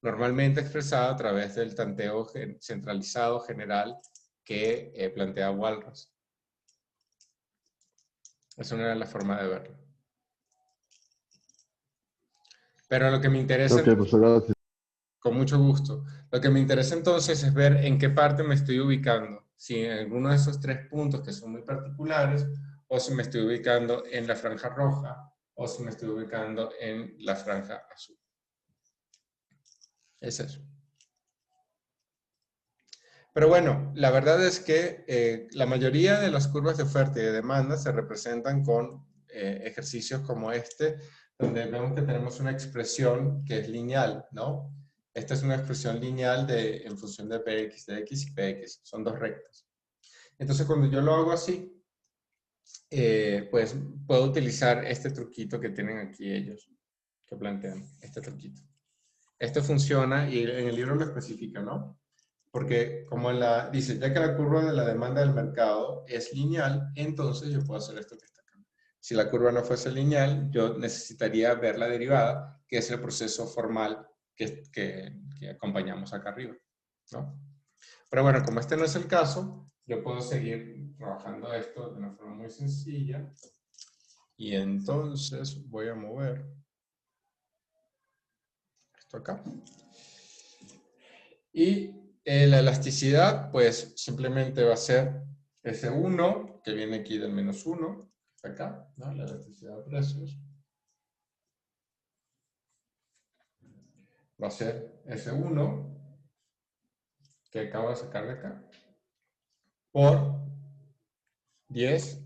Normalmente expresada a través del tanteo centralizado general que plantea Walras. Es una de las formas de verlo. Pero lo que me interesa... Ok, pues gracias. Con mucho gusto. Lo que me interesa entonces es ver en qué parte me estoy ubicando. Si en alguno de esos tres puntos que son muy particulares, o si me estoy ubicando en la franja roja, o si me estoy ubicando en la franja azul. Es eso. Pero bueno, la verdad es que la mayoría de las curvas de oferta y de demanda se representan con ejercicios como este, donde vemos que tenemos una expresión que es lineal, ¿no? Esta es una expresión lineal en función de Px de x y Px. Son dos rectas. Entonces, cuando yo lo hago así, pues puedo utilizar este truquito que tienen aquí ellos, que plantean, este truquito. Esto funciona y en el libro lo especifica, ¿no? Porque como dice, ya que la curva de la demanda del mercado es lineal, entonces yo puedo hacer esto que está acá. Si la curva no fuese lineal, yo necesitaría ver la derivada, que es el proceso formal que acompañamos acá arriba, ¿no? Pero bueno, como este no es el caso, yo puedo seguir trabajando esto de una forma muy sencilla. Y entonces voy a mover esto acá. Y la elasticidad, pues simplemente va a ser S1, que viene aquí del menos 1, que está acá, ¿no? La elasticidad de precios. Va a ser S1, que acabo de sacar de acá, por 10,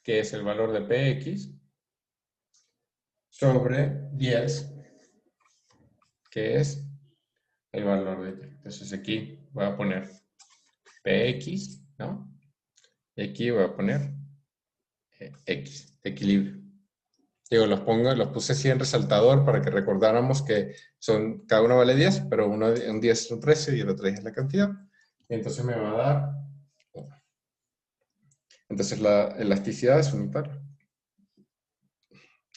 que es el valor de Px, sobre 10, que es el valor de Y. Entonces aquí voy a poner Px, ¿no? Y aquí voy a poner X, de equilibrio. Digo, los puse así en resaltador para que recordáramos que cada uno vale 10, pero un 10 es un precio y el otro 10 es la cantidad. Y entonces me va a dar 1. Entonces la elasticidad es unitaria.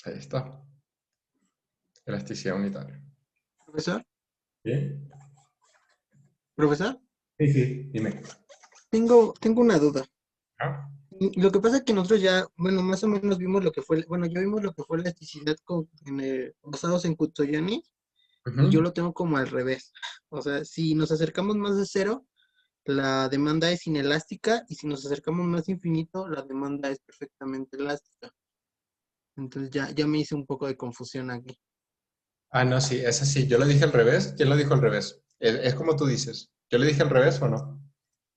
Ahí está. Elasticidad unitaria. ¿Profesor? ¿Sí? ¿Profesor? Sí, sí, dime. Tengo una duda. ¿Ah? Lo que pasa es que nosotros ya, bueno, más o menos vimos lo que fue, bueno, ya vimos lo que fue la elasticidad basados en Kutoyani, y yo lo tengo como al revés. O sea, si nos acercamos más de cero, la demanda es inelástica, y si nos acercamos más a infinito, la demanda es perfectamente elástica. Entonces ya me hice un poco de confusión aquí. Ah, no, sí, es así. Yo lo dije al revés. ¿Quién lo dijo al revés? Es como tú dices. ¿Yo le dije al revés o no?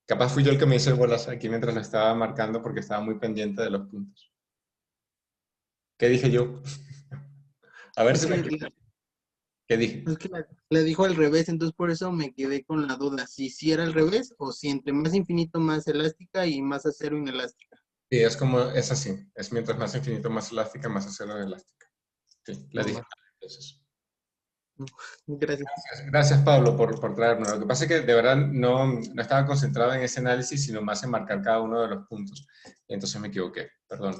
Capaz fui yo el que me hice bolas aquí mientras lo estaba marcando porque estaba muy pendiente de los puntos. ¿Qué dije yo? A ver Es si me que, equivoco. ¿Qué dije? es que le dijo al revés, entonces por eso me quedé con la duda, si era al revés o si entre más infinito más elástica y más a cero inelástica. Sí, es así. Es mientras más infinito, más elástica, más acero elástica. Sí, le dije. Entonces. Gracias. Gracias, Pablo, por traerme. Lo que pasa es que de verdad no estaba concentrado en ese análisis, sino más en marcar cada uno de los puntos. Y entonces me equivoqué, perdón.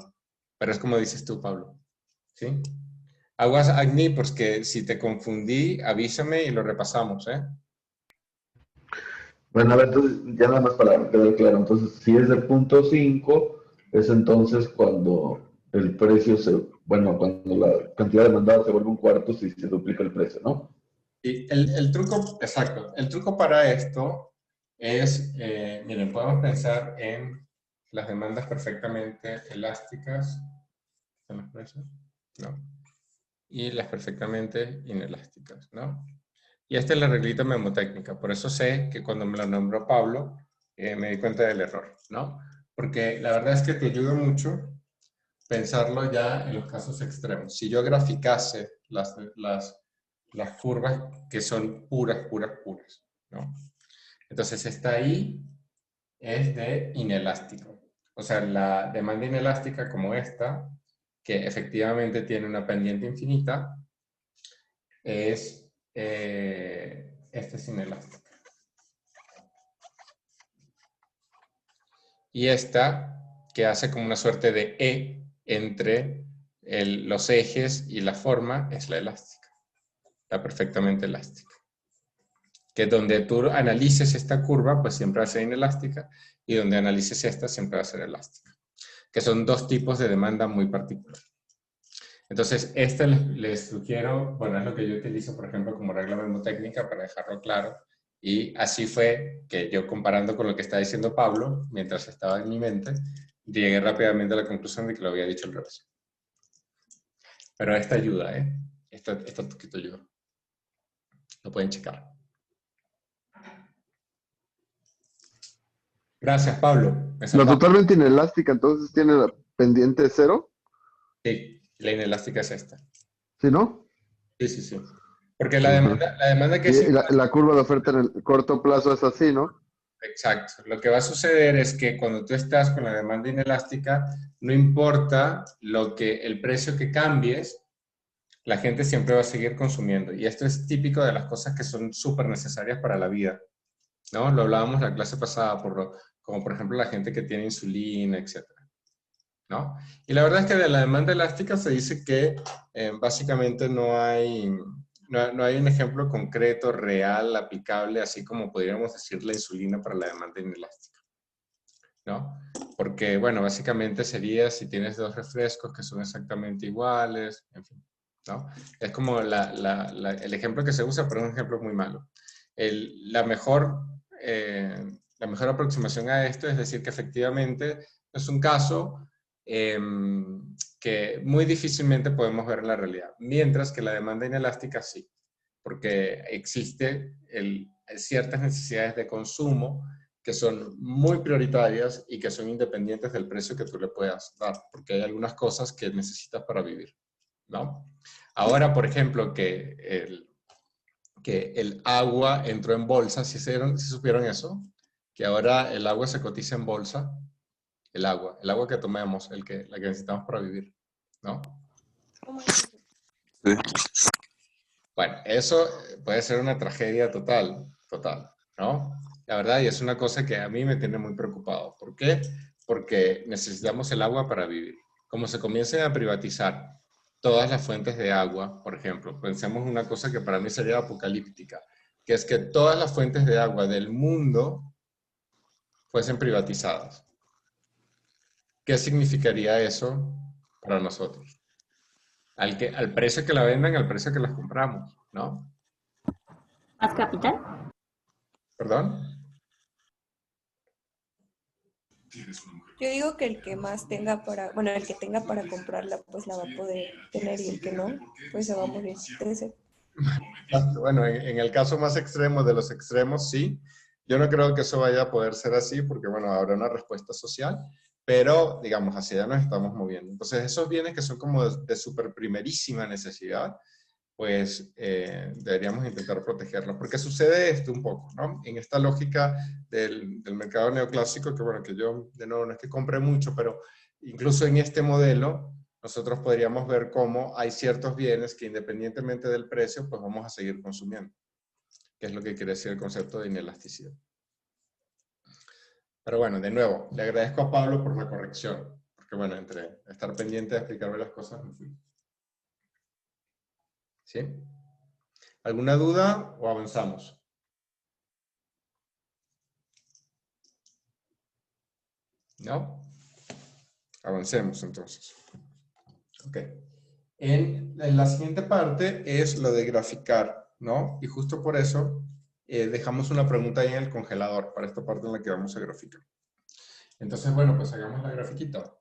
Pero es como dices tú, Pablo. ¿Sí? Aguas, Agni, porque si te confundí, avísame y lo repasamos, ¿eh? Bueno, a ver, entonces, ya nada más para quedar claro. Entonces, si es de punto 5, es entonces cuando el precio cuando la cantidad demandada se vuelve un cuarto si se duplica el precio, ¿no? Y el truco, exacto, el truco para esto es, miren, podemos pensar en las demandas perfectamente elásticas, ¿son los precios? No. Y las perfectamente inelásticas, ¿no? Y esta es la reglita memotécnica, por eso sé que cuando me lo nombró Pablo, me di cuenta del error, ¿no? Porque la verdad es que te ayuda mucho pensarlo ya en los casos extremos. Si yo graficase las curvas que son puras, ¿no? Entonces esta I es de inelástico. O sea, la demanda inelástica como esta, que efectivamente tiene una pendiente infinita, esta es inelástica. Y esta, que hace como una suerte de E entre los ejes y la forma, es la elástica. La perfectamente elástica. Que donde tú analices esta curva, pues siempre va a ser inelástica, y donde analices esta, siempre va a ser elástica. Que son dos tipos de demanda muy particulares. Entonces, les sugiero, bueno, es lo que yo utilizo, por ejemplo, como regla memotécnica para dejarlo claro. Y así fue que yo, comparando con lo que está diciendo Pablo, mientras estaba en mi mente, llegué rápidamente a la conclusión de que lo había dicho al revés. Pero esta ayuda, ¿eh? Esta poquito ayuda. Lo pueden checar. Gracias, Pablo. La totalmente inelástica, entonces, ¿tiene la pendiente 0? Sí, la inelástica es esta. ¿Sí, no? Sí, sí, sí. Porque la demanda que es Y la curva de oferta en el corto plazo es así, ¿no? exacto. Lo que va a suceder es que cuando tú estás con la demanda inelástica, no importa el precio que cambies, la gente siempre va a seguir consumiendo. Y esto es típico de las cosas que son súper necesarias para la vida, ¿no? Lo hablábamos la clase pasada, como por ejemplo la gente que tiene insulina, etcétera, ¿no? Y la verdad es que de la demanda elástica se dice que básicamente no hay un ejemplo concreto, real, aplicable, así como podríamos decir la insulina para la demanda inelástica, ¿no? Porque, bueno, básicamente sería si tienes dos refrescos que son exactamente iguales, en fin, ¿no? Es como el ejemplo que se usa, pero es un ejemplo muy malo. La mejor aproximación a esto es decir que efectivamente es un caso que muy difícilmente podemos ver en la realidad, mientras que la demanda inelástica sí, porque existe ciertas necesidades de consumo que son muy prioritarias y que son independientes del precio que tú le puedas dar, porque hay algunas cosas que necesitas para vivir, ¿no? Ahora, por ejemplo, que el agua entró en bolsa, ¿sí supieron eso? Que ahora el agua se cotiza en bolsa, el agua que tomemos, la que necesitamos para vivir, ¿no? ¿Cómo es eso? Sí. Bueno, eso puede ser una tragedia total, ¿no? La verdad, y es una cosa que a mí me tiene muy preocupado. ¿Por qué? Porque necesitamos el agua para vivir. Como se comiencen a privatizar todas las fuentes de agua, por ejemplo, pensemos en una cosa que para mí sería apocalíptica, que es que todas las fuentes de agua del mundo fuesen privatizadas. ¿Qué significaría eso para nosotros? Al precio que la vendan, al precio que las compramos, ¿no? ¿Más capital? ¿Perdón? Yo digo que el que más tenga para, bueno, el que tenga para comprarla, pues la va a poder tener y el que no, pues se va a morir de sed. Bueno, en el caso más extremo de los extremos, sí. Yo no creo que eso vaya a poder ser así porque, bueno, habrá una respuesta social, pero, digamos, hacia allá nos estamos moviendo. Entonces, esos bienes que son como de súper primerísima necesidad, pues deberíamos intentar protegerlos. Porque sucede esto un poco, ¿no? En esta lógica del mercado neoclásico, que bueno, que yo de nuevo no es que compre mucho, pero incluso en este modelo nosotros podríamos ver cómo hay ciertos bienes que independientemente del precio, pues vamos a seguir consumiendo, que es lo que quiere decir el concepto de inelasticidad. Pero bueno, de nuevo, le agradezco a Pablo por la corrección, porque bueno, entre estar pendiente de explicarme las cosas me fui. ¿Sí? ¿Alguna duda o avanzamos? ¿No? Avancemos entonces. Ok. En la siguiente parte es lo de graficar, ¿no? Y justo por eso dejamos una pregunta ahí en el congelador, para esta parte en la que vamos a graficar. Entonces, bueno, pues hagamos la grafiquita,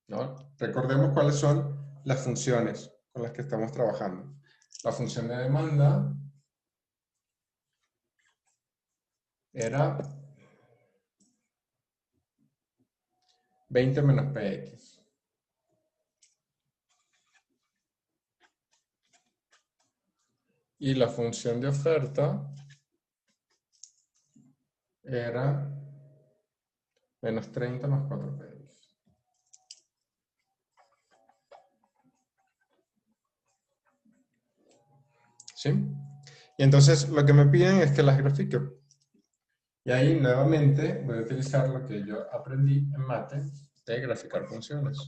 ¿no? Recordemos cuáles son las funciones con las que estamos trabajando. La función de demanda era 20 menos px. Y la función de oferta era menos 30 más 4px. ¿Sí? Y entonces lo que me piden es que las grafique. Y ahí nuevamente voy a utilizar lo que yo aprendí en mate de graficar funciones.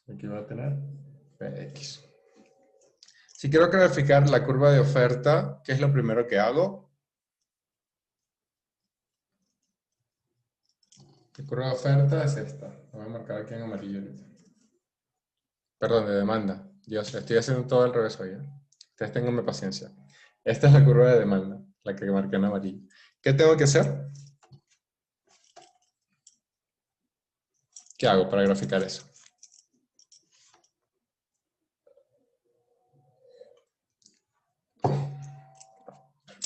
Aquí voy a tener px. Si quiero graficar la curva de oferta, ¿qué es lo primero que hago? La curva de oferta es esta. Lo voy a marcar aquí en amarillo ahorita. Perdón, de demanda. Dios, estoy haciendo todo al revés hoy. Ustedes ténganme paciencia. Esta es la curva de demanda, la que marqué en amarillo. ¿Qué tengo que hacer? ¿Qué hago para graficar eso?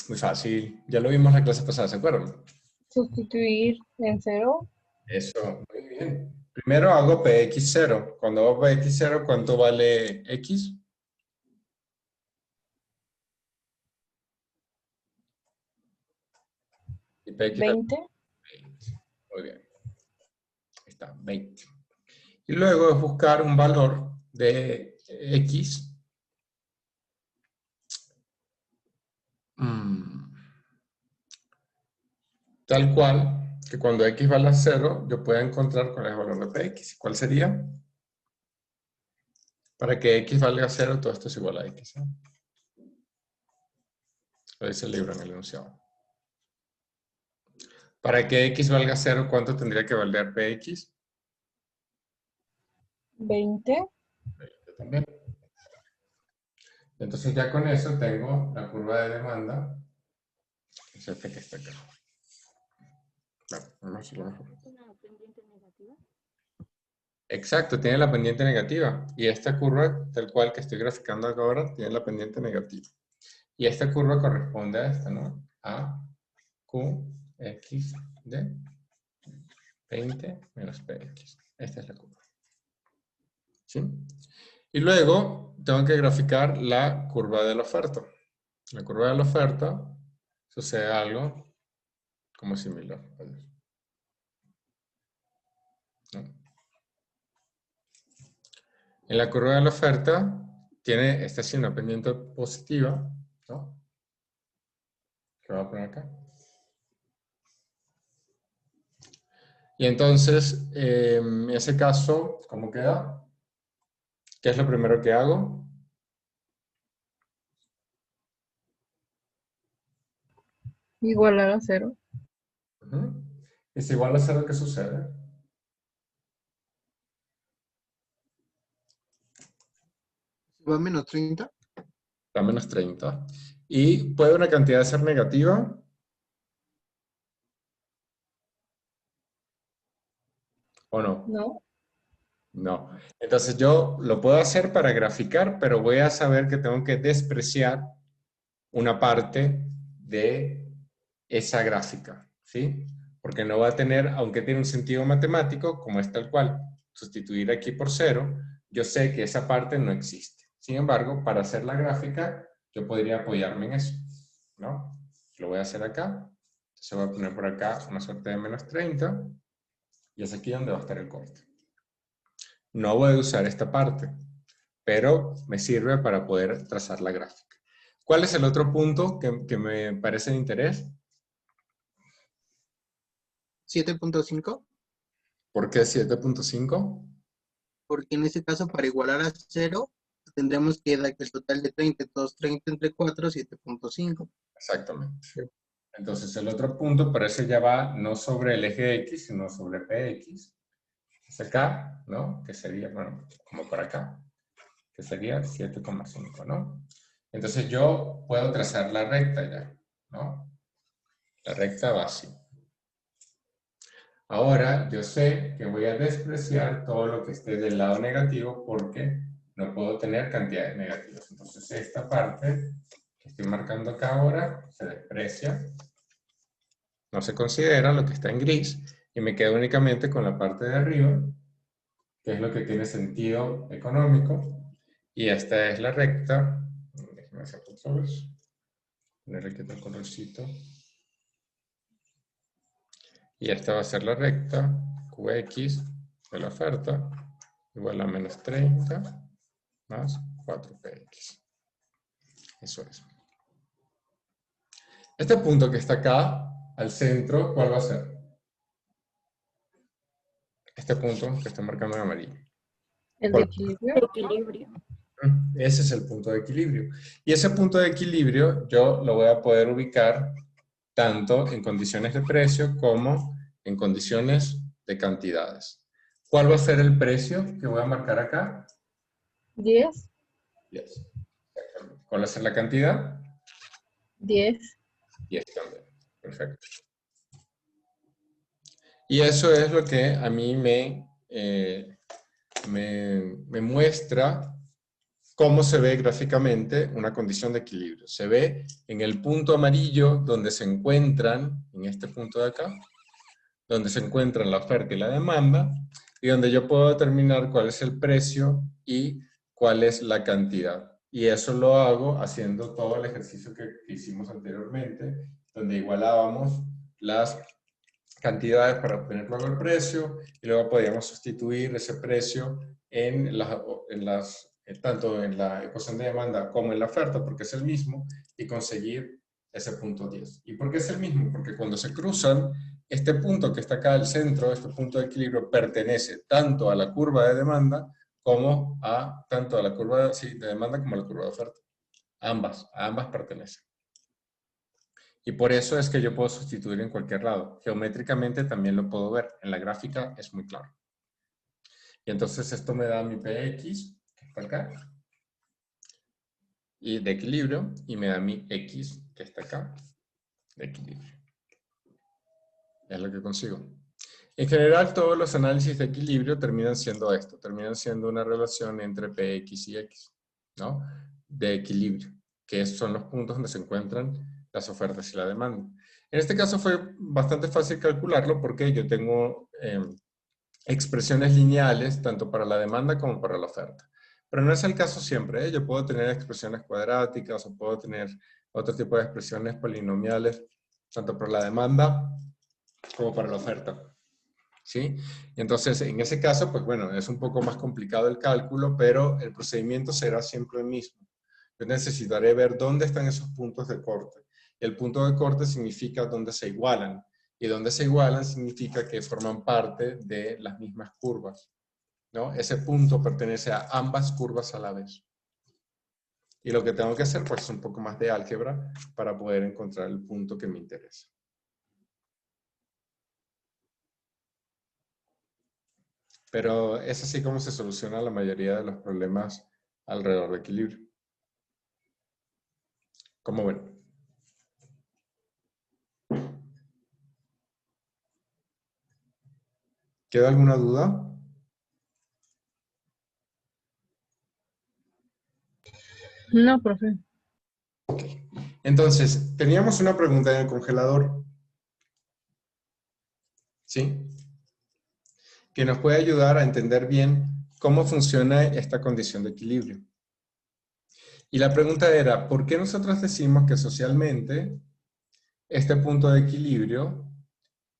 Muy fácil. Ya lo vimos la clase pasada, ¿se acuerdan? Sustituir en cero. Eso, muy bien. Primero hago px0. Cuando hago px0, ¿cuánto vale x? Y PX 20. 20. Muy bien. Ahí está, 20. Y luego es buscar un valor de X. Tal cual que cuando X vale a 0, yo pueda encontrar cuál es el valor de PX. ¿Cuál sería? Para que X valga 0, todo esto es igual a X. Lo dice el libro en el enunciado. Para que X valga 0, ¿cuánto tendría que valer PX? 20. 20 también. Entonces ya con eso tengo la curva de demanda. Es esta que está acá. Claro, vamos a hacerlo mejor. ¿Una pendiente negativa? Exacto, tiene la pendiente negativa. Y esta curva, tal cual que estoy graficando acá ahora, tiene la pendiente negativa. Y esta curva corresponde a esta, ¿no? A Q, X, de 20 menos PX. Esta es la curva. ¿Sí? Y luego tengo que graficar la curva de la oferta. La curva de la oferta sucede algo como similar. ¿No? En la curva de la oferta tiene esta sí una pendiente positiva, ¿no? Que voy a poner acá. Y entonces, en ese caso, ¿cómo queda? ¿Qué es lo primero que hago? Igualar a 0. ¿Es igual a 0? ¿Qué sucede? ¿Va a menos 30? Da menos 30. ¿Y puede una cantidad ser negativa? ¿O no? No. No. Entonces yo lo puedo hacer para graficar, pero voy a saber que tengo que despreciar una parte de esa gráfica, ¿sí? Porque no va a tener, aunque tiene un sentido matemático, como es tal cual, sustituir aquí por 0, yo sé que esa parte no existe. Sin embargo, para hacer la gráfica, yo podría apoyarme en eso, ¿no? Lo voy a hacer acá. Entonces voy a poner por acá una suerte de menos 30, y es aquí donde va a estar el corte. No voy a usar esta parte, pero me sirve para poder trazar la gráfica. ¿Cuál es el otro punto que me parece de interés? 7.5. ¿Por qué 7.5? Porque en ese caso, para igualar a 0, tendríamos que dar el total de 30. Entonces, 30 entre 4, 7.5. Exactamente. Entonces el otro punto parece ya va no sobre el eje X, sino sobre PX. Es acá, ¿no? Que sería, bueno, como por acá. Que sería 7,5, ¿no? Entonces yo puedo trazar la recta ya, ¿no? La recta va así. Ahora yo sé que voy a despreciar todo lo que esté del lado negativo porque no puedo tener cantidades negativas. Entonces esta parte que estoy marcando acá ahora se desprecia. No se considera lo que está en gris y me quedo únicamente con la parte de arriba, que es lo que tiene sentido económico. Y esta es la recta. Déjenme hacer otra vez. Ponerle aquí el colorcito. Y esta va a ser la recta QX de la oferta igual a menos 30 más 4PX. Eso es. Este punto que está acá, al centro, ¿cuál va a ser? Este punto que está marcando en amarillo. El de equilibrio. Equilibrio. Ese es el punto de equilibrio. Y ese punto de equilibrio yo lo voy a poder ubicar tanto en condiciones de precio como en condiciones de cantidades. ¿Cuál va a ser el precio que voy a marcar acá? 10. 10. ¿Cuál va a ser la cantidad? 10. 10 también. Perfecto. Y eso es lo que a mí me muestra cómo se ve gráficamente una condición de equilibrio. Se ve en el punto amarillo donde se encuentran, en este punto de acá, donde se encuentran la oferta y la demanda, y donde yo puedo determinar cuál es el precio y cuál es la cantidad. Y eso lo hago haciendo todo el ejercicio que hicimos anteriormente, donde igualábamos las cantidades para obtener luego el precio, y luego podíamos sustituir ese precio tanto en la ecuación de demanda como en la oferta, porque es el mismo, y conseguir ese punto 10. ¿Y por qué es el mismo? Porque cuando se cruzan, este punto que está acá al centro, este punto de equilibrio, pertenece tanto a la curva de demanda como tanto a la curva de demanda como a la curva de oferta. A ambas pertenecen. Y por eso es que yo puedo sustituir en cualquier lado. Geométricamente también lo puedo ver. En la gráfica es muy claro. Y entonces esto me da mi PX, que está acá, y de equilibrio, y me da mi X, que está acá, de equilibrio. Es lo que consigo. En general, todos los análisis de equilibrio terminan siendo esto. Terminan siendo una relación entre PX y X, ¿no? De equilibrio, que son los puntos donde se encuentran las ofertas y la demanda. En este caso fue bastante fácil calcularlo porque yo tengo expresiones lineales tanto para la demanda como para la oferta. Pero no es el caso siempre, ¿eh? Yo puedo tener expresiones cuadráticas o puedo tener otro tipo de expresiones polinomiales tanto para la demanda como para la oferta. ¿Sí? Entonces, en ese caso, pues bueno, es un poco más complicado el cálculo, pero el procedimiento será siempre el mismo. Yo necesitaré ver dónde están esos puntos de corte. El punto de corte significa dónde se igualan. Y donde se igualan significa que forman parte de las mismas curvas, ¿no? Ese punto pertenece a ambas curvas a la vez. Y lo que tengo que hacer, pues, es un poco más de álgebra para poder encontrar el punto que me interesa. Pero es así como se soluciona la mayoría de los problemas alrededor de equilibrio. ¿Cómo ven? ¿Queda alguna duda? No, profe. Entonces, teníamos una pregunta en el congelador. ¿Sí? Que nos puede ayudar a entender bien cómo funciona esta condición de equilibrio. Y la pregunta era, ¿por qué nosotros decimos que socialmente este punto de equilibrio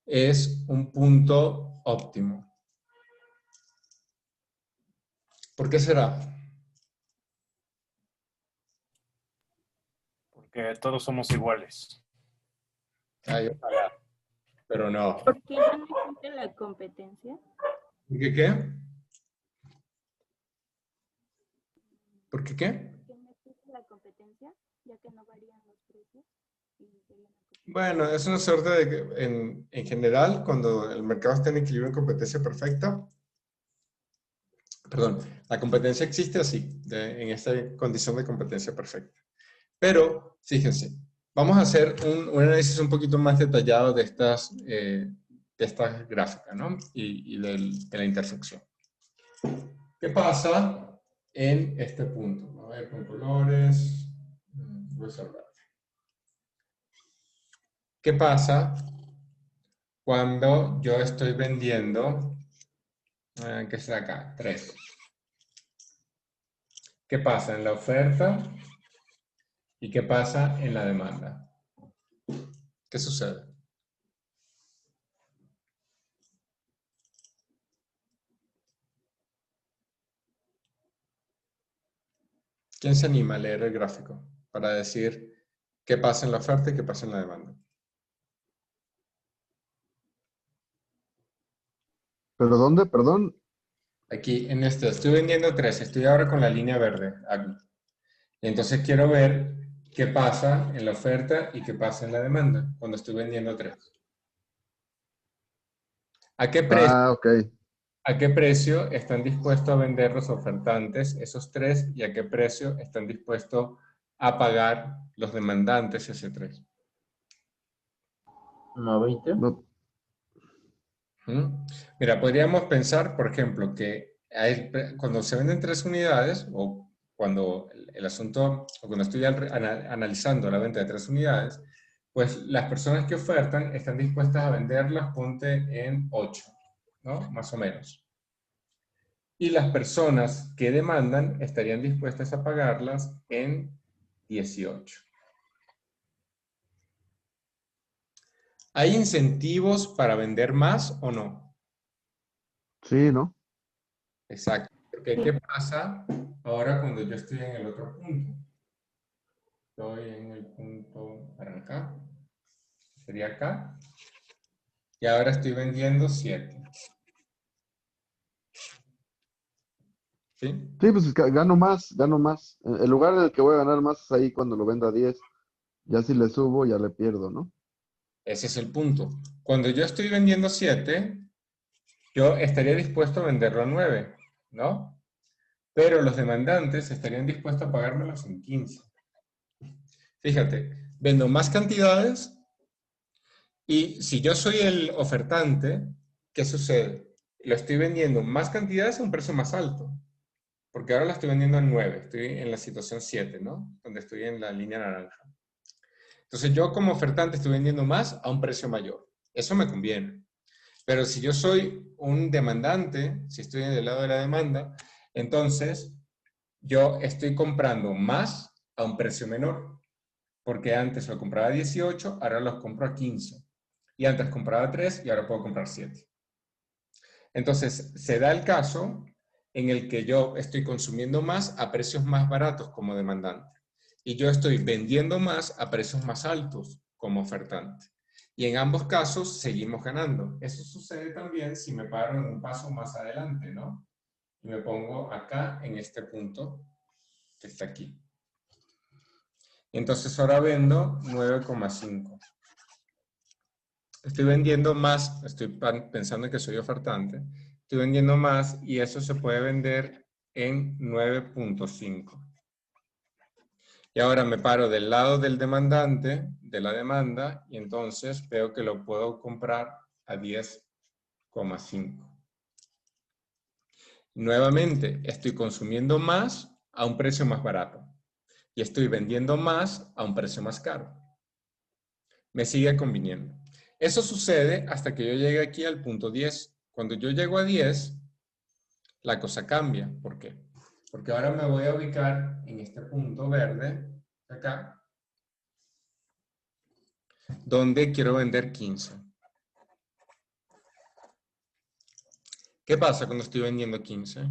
es un punto óptimo? ¿Por qué será? Porque todos somos iguales. Ay, ojalá. Pero no. ¿Por qué ya no existe la competencia? ¿Por qué qué? ¿Por qué qué? ¿Por qué no existe la competencia? Ya que no varían los precios. Bueno, es una suerte de que en general, cuando el mercado está en equilibrio en competencia perfecta, perdón, la competencia existe así, en esta condición de competencia perfecta. Pero, fíjense, vamos a hacer un análisis un poquito más detallado de estas gráficas, ¿no? Y de la intersección. ¿Qué pasa en este punto? A ver, con colores, voy a salvar. ¿Qué pasa cuando yo estoy vendiendo, ¿qué está acá? 3. ¿Qué pasa en la oferta? ¿Y qué pasa en la demanda? ¿Qué sucede? ¿Quién se anima a leer el gráfico para decir qué pasa en la oferta y qué pasa en la demanda? ¿Pero dónde? Perdón. Aquí, en esto, estoy vendiendo 3. Estoy ahora con la línea verde, aquí. Entonces quiero ver qué pasa en la oferta y qué pasa en la demanda cuando estoy vendiendo 3. ¿A qué precio? Ah, ok. ¿A qué precio están dispuestos a vender los ofertantes esos 3 y a qué precio están dispuestos a pagar los demandantes ese 3? ¿1.20? No. Mira, podríamos pensar, por ejemplo, que cuando se venden 3 unidades o cuando el asunto, o cuando estoy analizando la venta de 3 unidades, pues las personas que ofertan están dispuestas a venderlas, ponte en 8, ¿no? Más o menos. Y las personas que demandan estarían dispuestas a pagarlas en 18. ¿Hay incentivos para vender más o no? Sí, ¿no? Exacto. Porque ¿qué pasa ahora cuando yo estoy en el otro punto? Estoy en el punto naranja. Sería acá. Y ahora estoy vendiendo 7. ¿Sí? Sí, pues es que gano más, gano más. El lugar en el que voy a ganar más es ahí cuando lo venda a 10. Ya si le subo, ya le pierdo, ¿no? Ese es el punto. Cuando yo estoy vendiendo 7, yo estaría dispuesto a venderlo a 9, ¿no? Pero los demandantes estarían dispuestos a pagármelos en 15. Fíjate, vendo más cantidades y si yo soy el ofertante, ¿qué sucede? Lo estoy vendiendo más cantidades a un precio más alto. Porque ahora la estoy vendiendo en 9. Estoy en la situación 7, ¿no? Donde estoy en la línea naranja. Entonces yo como ofertante estoy vendiendo más a un precio mayor. Eso me conviene. Pero si yo soy un demandante, si estoy del lado de la demanda, entonces yo estoy comprando más a un precio menor. Porque antes lo compraba a 18, ahora los compro a 15. Y antes compraba 3 y ahora puedo comprar 7. Entonces, se da el caso en el que yo estoy consumiendo más a precios más baratos como demandante. Y yo estoy vendiendo más a precios más altos como ofertante. Y en ambos casos seguimos ganando. Eso sucede también si me paro en un paso más adelante, ¿no? Y me pongo acá en este punto que está aquí. Entonces ahora vendo 9,5. Estoy vendiendo más, estoy pensando que soy ofertante, estoy vendiendo más y eso se puede vender en 9,5. Y ahora me paro del lado del demandante, de la demanda, y entonces veo que lo puedo comprar a 10,5. Nuevamente, estoy consumiendo más a un precio más barato y estoy vendiendo más a un precio más caro. Me sigue conviniendo. Eso sucede hasta que yo llegue aquí al punto 10. Cuando yo llego a 10, la cosa cambia. ¿Por qué? Porque ahora me voy a ubicar en este punto verde, acá, donde quiero vender 15. ¿Qué pasa cuando estoy vendiendo 15?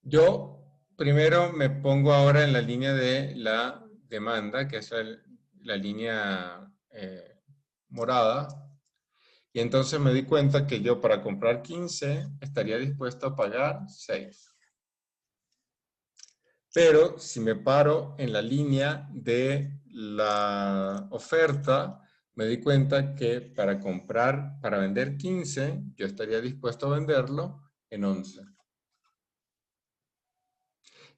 Yo primero me pongo ahora en la línea de la demanda, que es la línea morada. Y entonces me di cuenta que yo para comprar 15 estaría dispuesto a pagar 6. Pero si me paro en la línea de la oferta, me di cuenta que para vender 15, yo estaría dispuesto a venderlo en 11.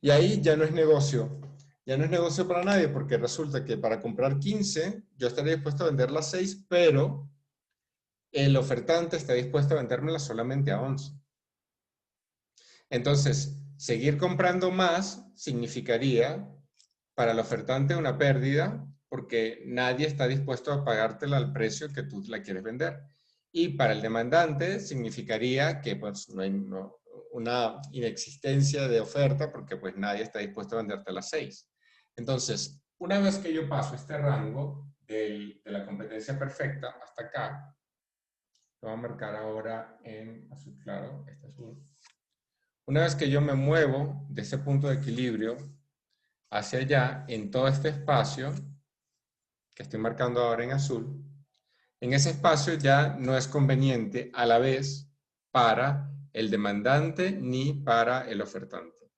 Y ahí ya no es negocio. Ya no es negocio para nadie porque resulta que para comprar 15, yo estaría dispuesto a venderla a 6, pero el ofertante está dispuesto a vendérmela solamente a 11. Entonces, seguir comprando más significaría para el ofertante una pérdida porque nadie está dispuesto a pagártela al precio que tú la quieres vender. Y para el demandante significaría que pues, no hay una inexistencia de oferta porque pues nadie está dispuesto a vendértela a 6. Entonces, una vez que yo paso este rango de la competencia perfecta hasta acá, lo voy a marcar ahora en azul claro, este azul. Una vez que yo me muevo de ese punto de equilibrio hacia allá, en todo este espacio, que estoy marcando ahora en azul, en ese espacio ya no es conveniente a la vez para el demandante ni para el ofertante.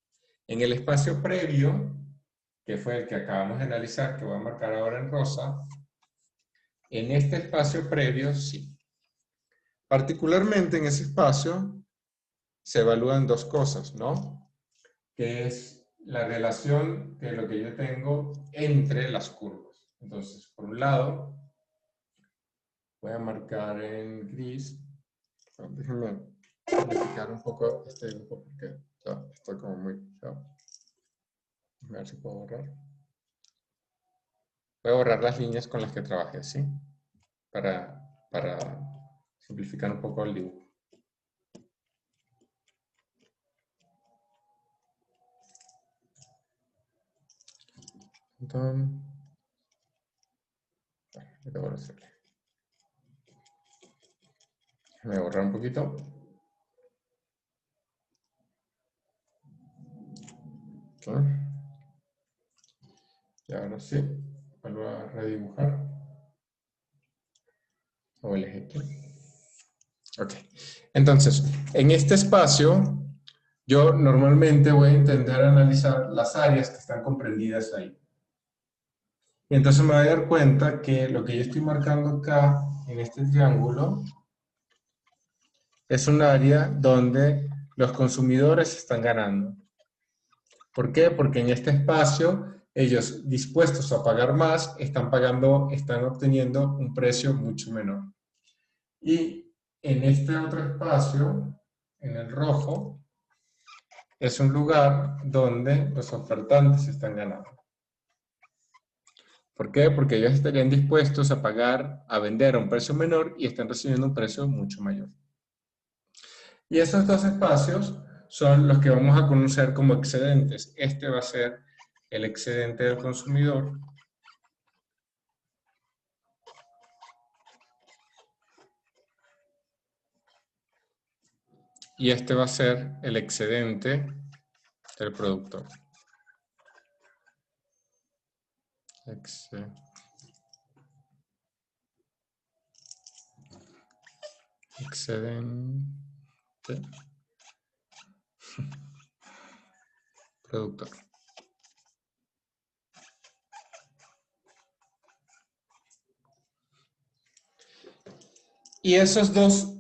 En el espacio previo, que fue el que acabamos de analizar, que voy a marcar ahora en rosa, en este espacio previo sí. Particularmente en ese espacio se evalúan dos cosas, ¿no? Que es la relación de lo que yo tengo entre las curvas. Entonces, por un lado, voy a marcar en gris. Déjenme modificar un poco este dibujo porque está como muy feo. A ver si puedo borrar. Voy a borrar las líneas con las que trabajé, ¿sí? Para simplificar un poco el dibujo. Entonces, voy a hacerle. Déjame borrar un poquito. Ok. Y ahora sí, vuelvo a redibujar. O elegir aquí. Ok. Entonces, en este espacio, yo normalmente voy a intentar analizar las áreas que están comprendidas ahí. Y entonces me voy a dar cuenta que lo que yo estoy marcando acá, en este triángulo, es un área donde los consumidores están ganando. ¿Por qué? Porque en este espacio, ellos dispuestos a pagar más, están obteniendo un precio mucho menor. Y en este otro espacio, en el rojo, es un lugar donde los ofertantes están ganando. ¿Por qué? Porque ellos estarían dispuestos a pagar, a vender a un precio menor y están recibiendo un precio mucho mayor. Y esos dos espacios son los que vamos a conocer como excedentes. Este va a ser el excedente del consumidor. Y este va a ser el excedente del productor. Excedente productor. Y esos dos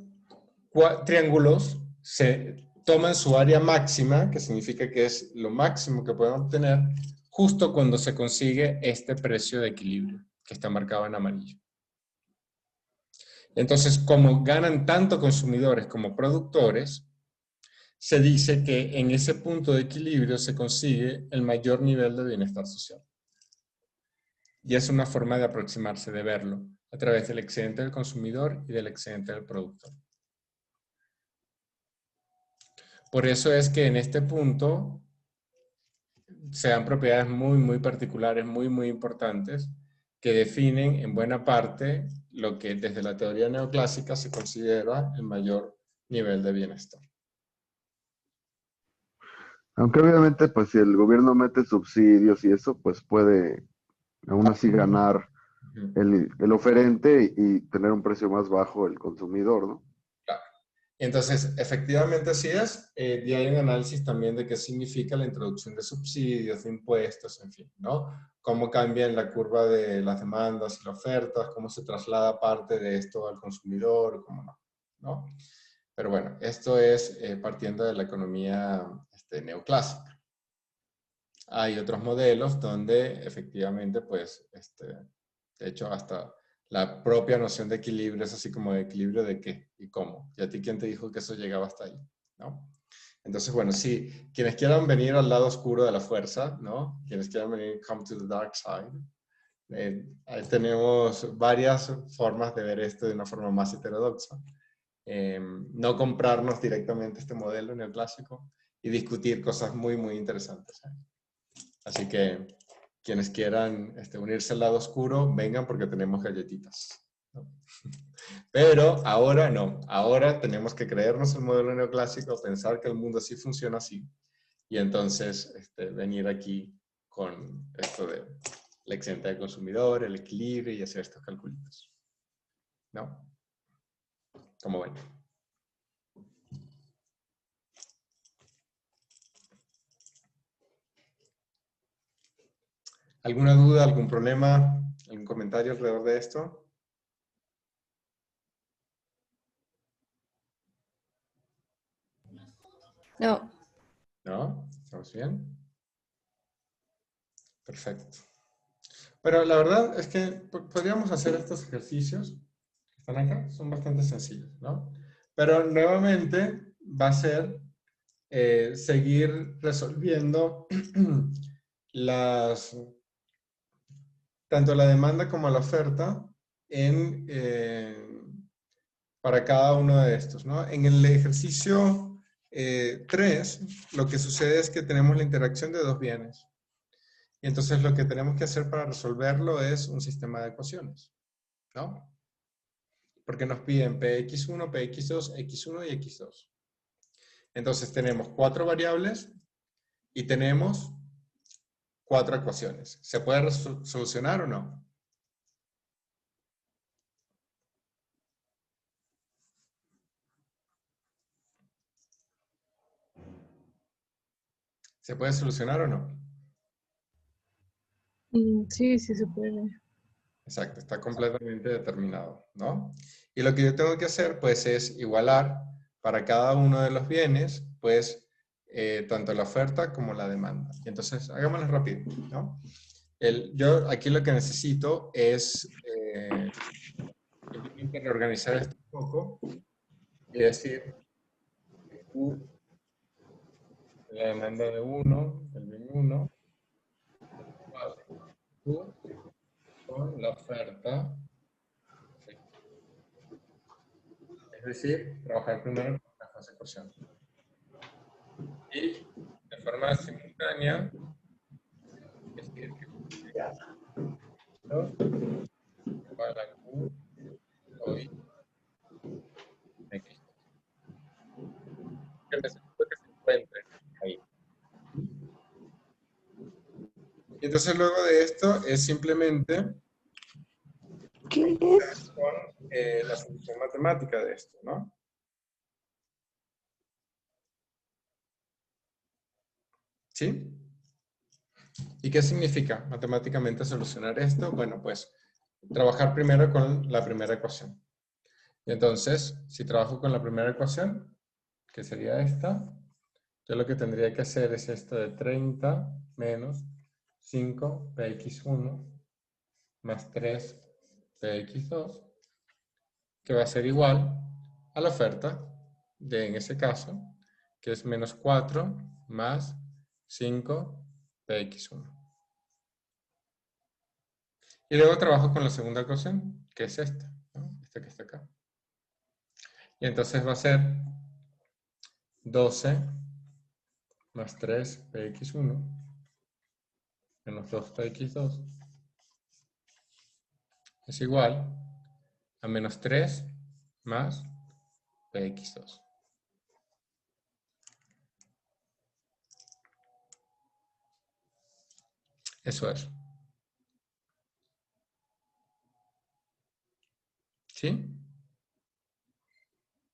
triángulos se toman su área máxima, que significa que es lo máximo que pueden obtener, justo cuando se consigue este precio de equilibrio, que está marcado en amarillo. Entonces, como ganan tanto consumidores como productores, se dice que en ese punto de equilibrio se consigue el mayor nivel de bienestar social. Y es una forma de aproximarse, de verlo, a través del excedente del consumidor y del excedente del productor. Por eso es que en este punto se dan propiedades muy particulares, muy importantes, que definen en buena parte lo que desde la teoría neoclásica se considera el mayor nivel de bienestar. Aunque obviamente, pues si el gobierno mete subsidios y eso, pues puede aún así ganar el oferente y tener un precio más bajo el consumidor, ¿no? Claro. Entonces, efectivamente así es. Y hay un análisis también de qué significa la introducción de subsidios, de impuestos, en fin, ¿no? Cómo cambia en la curva de las demandas y las ofertas, cómo se traslada parte de esto al consumidor, cómo no, ¿no? Pero bueno, esto es partiendo de la economía neoclásica. Hay otros modelos donde efectivamente, pues, de hecho, hasta la propia noción de equilibrio es así como de equilibrio de qué y cómo. ¿Y a ti quién te dijo que eso llegaba hasta ahí? ¿No? Entonces, bueno, sí, quienes quieran venir al lado oscuro de la fuerza, ¿no? Quienes quieran venir, come to the dark side. Ahí tenemos varias formas de ver esto de una forma más heterodoxa. No comprarnos directamente este modelo neoclásico y discutir cosas muy interesantes. Así que quienes quieran unirse al lado oscuro, vengan porque tenemos galletitas, ¿no? Pero ahora no, ahora tenemos que creernos el modelo neoclásico, pensar que el mundo sí funciona así, y entonces venir aquí con esto de la excedente del consumidor, el equilibrio y hacer estos calculitos, ¿no? ¿Cómo ven? ¿Alguna duda, algún problema, algún comentario alrededor de esto? No. ¿No? ¿Estamos bien? Perfecto. Pero la verdad es que podríamos hacer estos ejercicios que están acá, son bastante sencillos, ¿no? Pero nuevamente va a ser seguir resolviendo tanto la demanda como la oferta para cada uno de estos, ¿no? En el ejercicio 3, lo que sucede es que tenemos la interacción de dos bienes. Y entonces lo que tenemos que hacer para resolverlo es un sistema de ecuaciones, ¿no? porque nos piden PX1, PX2, X1 y X2. Entonces tenemos 4 variables y tenemos 4 ecuaciones. ¿Se puede solucionar o no? ¿Se puede solucionar o no? Sí, sí se puede. Exacto, está completamente determinado, ¿no? Y lo que yo tengo que hacer, pues, es igualar para cada uno de los bienes, pues, tanto la oferta como la demanda. Y entonces, hagámoslo rápido, ¿no? Yo aquí lo que necesito es simplemente reorganizar esto un poco y decir que Q, la demanda de 1, el bien 1, igual Q con la oferta. Es decir, trabajar primero con la fase ecuación. Y de forma simultánea, decir que igual a Q hoy X. Que necesito que se encuentre ahí. Y entonces luego de esto es simplemente ¿Qué es? con la solución matemática de esto, ¿no? ¿Sí? ¿Y qué significa matemáticamente solucionar esto? Bueno, pues trabajar primero con la primera ecuación. Y entonces, si trabajo con la primera ecuación, que sería esta, yo lo que tendría que hacer es esto de 30 menos 5 px1 más 3 px2, que va a ser igual a la oferta de, en ese caso, que es menos 4 más 5 px1. Y luego trabajo con la segunda ecuación, que es esta, ¿no? Esta que está acá. Y entonces va a ser 12 más 3 px1 menos 2 px2 es igual a menos 3 más px2. Eso es. ¿Sí?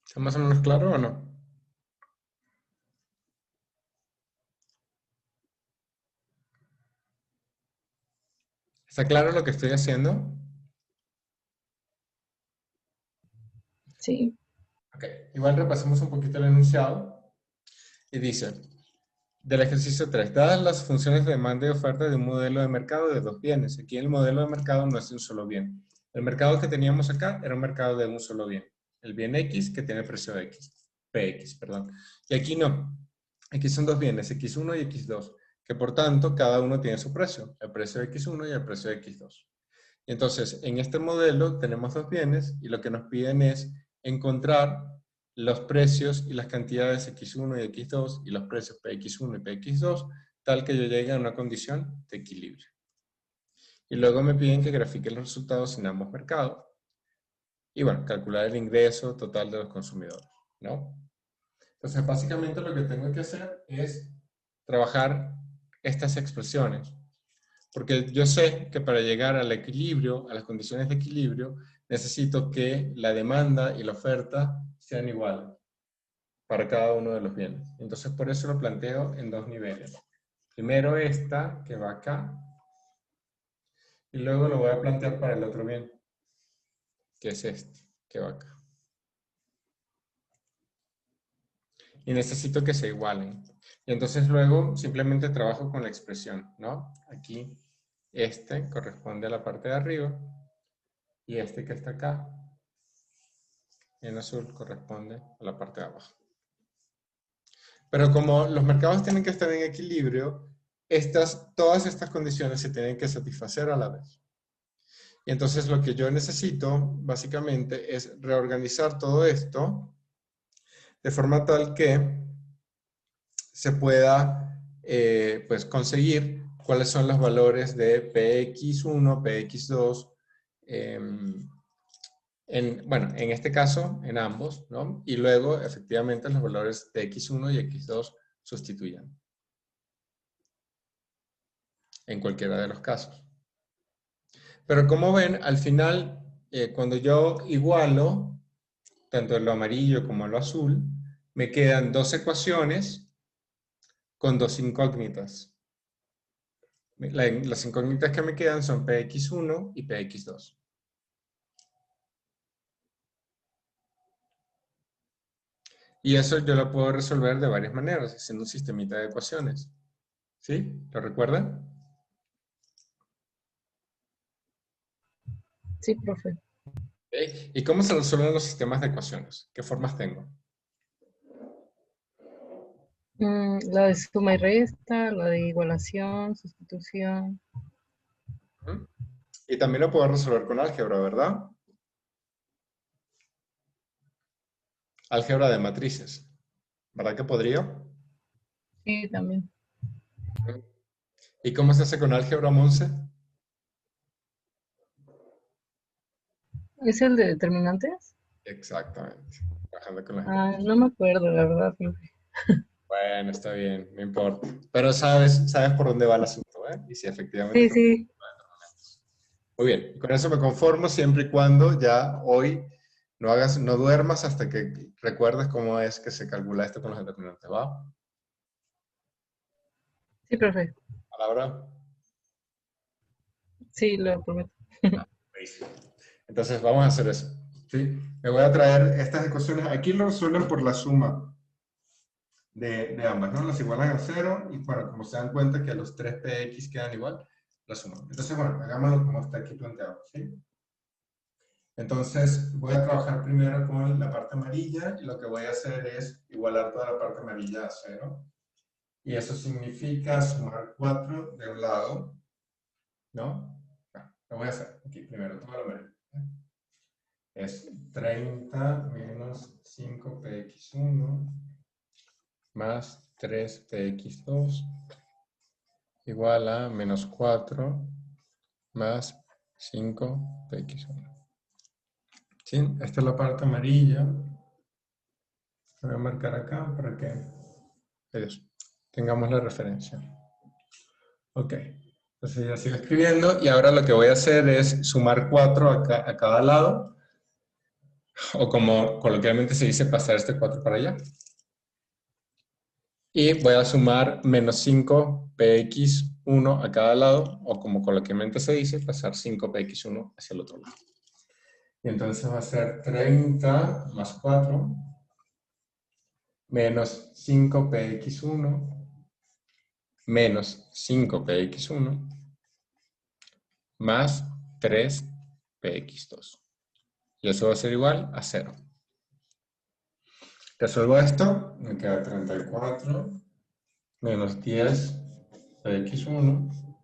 ¿Está más o menos claro o no? ¿Está claro lo que estoy haciendo? Sí. Ok, igual repasemos un poquito el enunciado. Y dice, del ejercicio 3, dadas las funciones de demanda y oferta de un modelo de mercado de dos bienes. Aquí el modelo de mercado no es de un solo bien. El mercado que teníamos acá era un mercado de un solo bien. El bien X que tiene precio X, PX, perdón. Y aquí no. Aquí son dos bienes, X1 y X2, que por tanto cada uno tiene su precio, el precio de X1 y el precio de X2. Y entonces, en este modelo tenemos dos bienes y lo que nos piden es encontrar los precios y las cantidades X1 y X2 y los precios PX1 y PX2, tal que yo llegue a una condición de equilibrio. Y luego me piden que grafique los resultados en ambos mercados. Y bueno, calcular el ingreso total de los consumidores, ¿no? Entonces, básicamente lo que tengo que hacer es trabajar estas expresiones. Porque yo sé que para llegar al equilibrio, a las condiciones de equilibrio, necesito que la demanda y la oferta sean iguales para cada uno de los bienes. Entonces, por eso lo planteo en dos niveles. Primero esta, que va acá, y luego lo voy a plantear para el otro bien, que es este, que va acá. Y necesito que se igualen. Y entonces luego simplemente trabajo con la expresión, ¿no? Aquí, este corresponde a la parte de arriba, y este que está acá, en azul, corresponde a la parte de abajo. Pero como los mercados tienen que estar en equilibrio, todas estas condiciones se tienen que satisfacer a la vez. Y entonces lo que yo necesito, básicamente, es reorganizar todo esto de forma tal que se pueda pues conseguir cuáles son los valores de PX1, PX2, bueno, en este caso, en ambos, ¿no? Y luego, efectivamente, los valores de x1 y x2 sustituyan. En cualquiera de los casos. Pero como ven, al final, cuando yo igualo, tanto lo amarillo como lo azul, me quedan dos ecuaciones con dos incógnitas. Las incógnitas que me quedan son px1 y px2. Y eso yo lo puedo resolver de varias maneras, haciendo un sistemita de ecuaciones. ¿Sí? ¿Lo recuerdan? Sí, profe. ¿Okay? ¿Y cómo se resuelven los sistemas de ecuaciones? ¿Qué formas tengo? La de suma y resta, la de igualación, sustitución. Y también lo puedo resolver con álgebra, ¿verdad? Álgebra de matrices. ¿Verdad que podría? Sí, también. ¿Y cómo se hace con álgebra, Monse? ¿Es el de determinantes? Exactamente. Trabajando con las No me acuerdo, la verdad, profe. Bueno, está bien, no importa. Pero sabes por dónde va el asunto, ¿eh? Y si efectivamente... Sí, sí. Muy bien, con eso me conformo siempre y cuando ya hoy no duermas hasta que recuerdes cómo es que se calcula esto con los determinantes, ¿va? Sí, profe. ¿Palabra? Sí, lo prometo. Entonces vamos a hacer eso. ¿Sí? Me voy a traer estas ecuaciones. Aquí lo resuelven por la suma de ambas, ¿no? Las igualan a 0 y bueno, como se dan cuenta que los 3px quedan igual, la suman. Entonces, bueno, hagámoslo como está aquí planteado, ¿sí? Entonces, voy a trabajar primero con la parte amarilla y lo que voy a hacer es igualar toda la parte amarilla a 0. Y eso significa sumar 4 de un lado, ¿no? Lo voy a hacer aquí primero, todo lo amarillo. Es 30 menos 5px1 más 3px2 igual a menos 4 más 5px1. ¿Sí? Esta es la parte amarilla. Lo voy a marcar acá para que tengamos la referencia. Ok. Entonces ya sigo escribiendo y ahora lo que voy a hacer es sumar 4 a cada lado. O como coloquialmente se dice, pasar este 4 para allá. Y voy a sumar menos 5px1 a cada lado, o como coloquialmente se dice, pasar 5px1 hacia el otro lado. Y entonces va a ser 30 más 4 menos 5px1 menos 5px1 más 3px2. Y eso va a ser igual a 0. Resuelvo esto, me queda 34 menos 10px1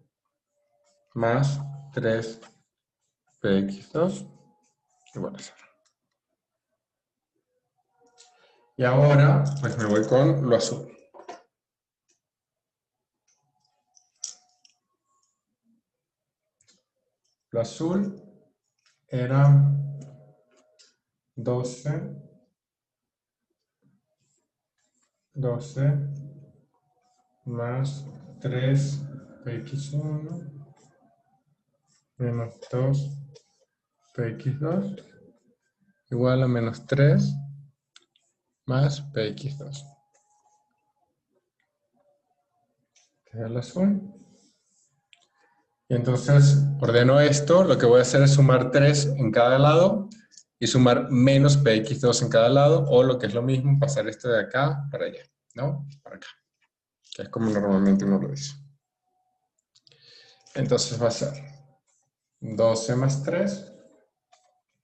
más 3px2 igual a 0. Y ahora, pues me voy con lo azul. Lo azul era 12 más 3px1 menos 2px2 igual a menos 3 más px2. Este es el azul. Y entonces ordeno esto, lo que voy a hacer es sumar 3 en cada lado y sumar menos px2 en cada lado, o lo que es lo mismo, pasar esto de acá para allá, ¿no? Para acá, que es como normalmente uno lo dice. Entonces va a ser 12 más 3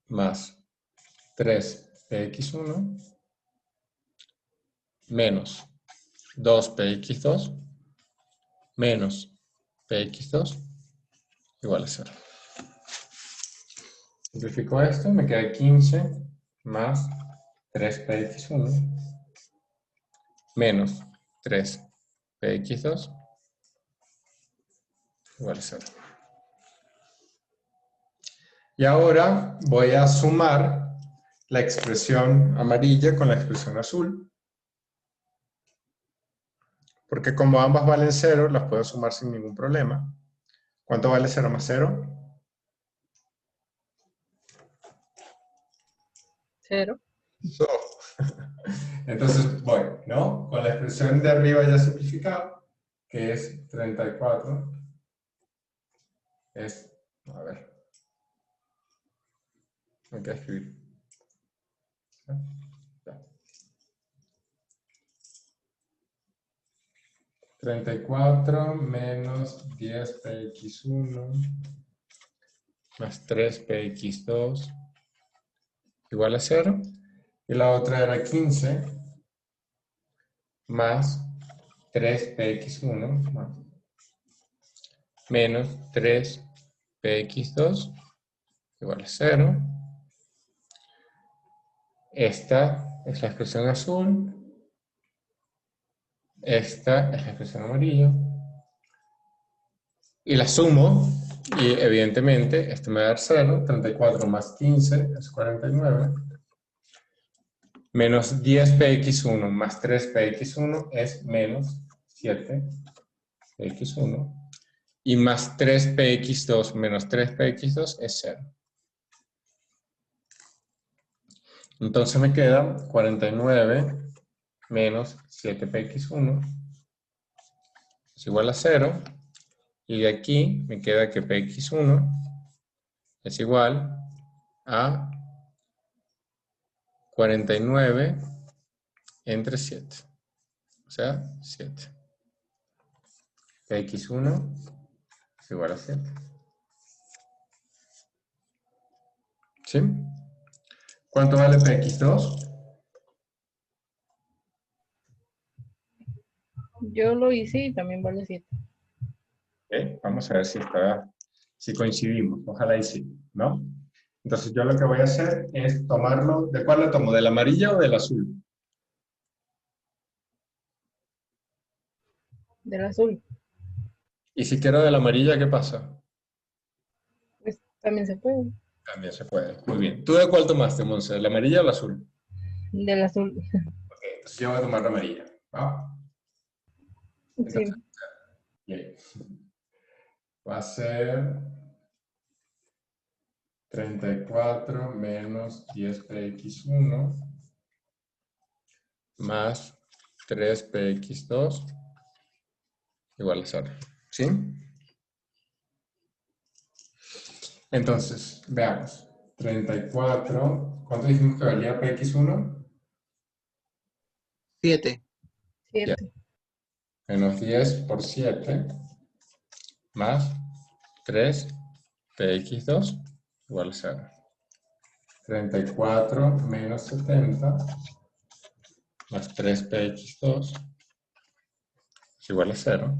más 3px1 menos 2px2 menos px2 igual a 0. Simplifico esto, me queda 15 más 3px1 menos 3px2 igual a 0. Y ahora voy a sumar la expresión amarilla con la expresión azul. Porque como ambas valen 0, las puedo sumar sin ningún problema. ¿Cuánto vale 0 más 0? 0. So. Entonces voy, ¿no? Con la expresión de arriba ya simplificada, que es 34. Es, a ver. Hay que escribir. Ya. 34 menos 10px1 más 3px2 igual a 0. Y la otra era 15 más 3px1 más menos 3px2 igual a 0. Esta es la expresión azul. Esta es la expresión amarilla. Y la sumo. Y evidentemente esto me va a dar 0. 34 más 15 es 49. Menos 10px1 más 3px1 es menos 7px1. Y más 3px2 menos 3px2 es 0. Entonces me queda 49 menos 7px1 es igual a 0. Y de aquí me queda que px1 es igual a 49 entre 7. O sea, 7. Px1 es igual a 7. ¿Sí? ¿Cuánto vale px2? Yo lo hice y también vale 7. Okay. Vamos a ver si coincidimos. Ojalá y sí, ¿no? Entonces yo lo que voy a hacer es tomarlo. ¿De cuál lo tomo? ¿Del amarillo o del azul? Del azul. Y si quiero del amarillo, ¿qué pasa? Pues también se puede. También se puede. Muy bien. ¿Tú de cuál tomaste, Monse? ¿El amarillo o el azul? Del azul. Ok, entonces yo voy a tomar la amarilla. ¿Va? Entonces, Sí. bien. Va a ser 34 menos 10px1 más 3px2 igual a 0. ¿Sí? Entonces, veamos. 34, ¿cuánto dijimos que valía px1? 7. 7. Menos 10 por 7 más 3px2 igual a 0. 34 menos 70 más 3px2 es igual a 0.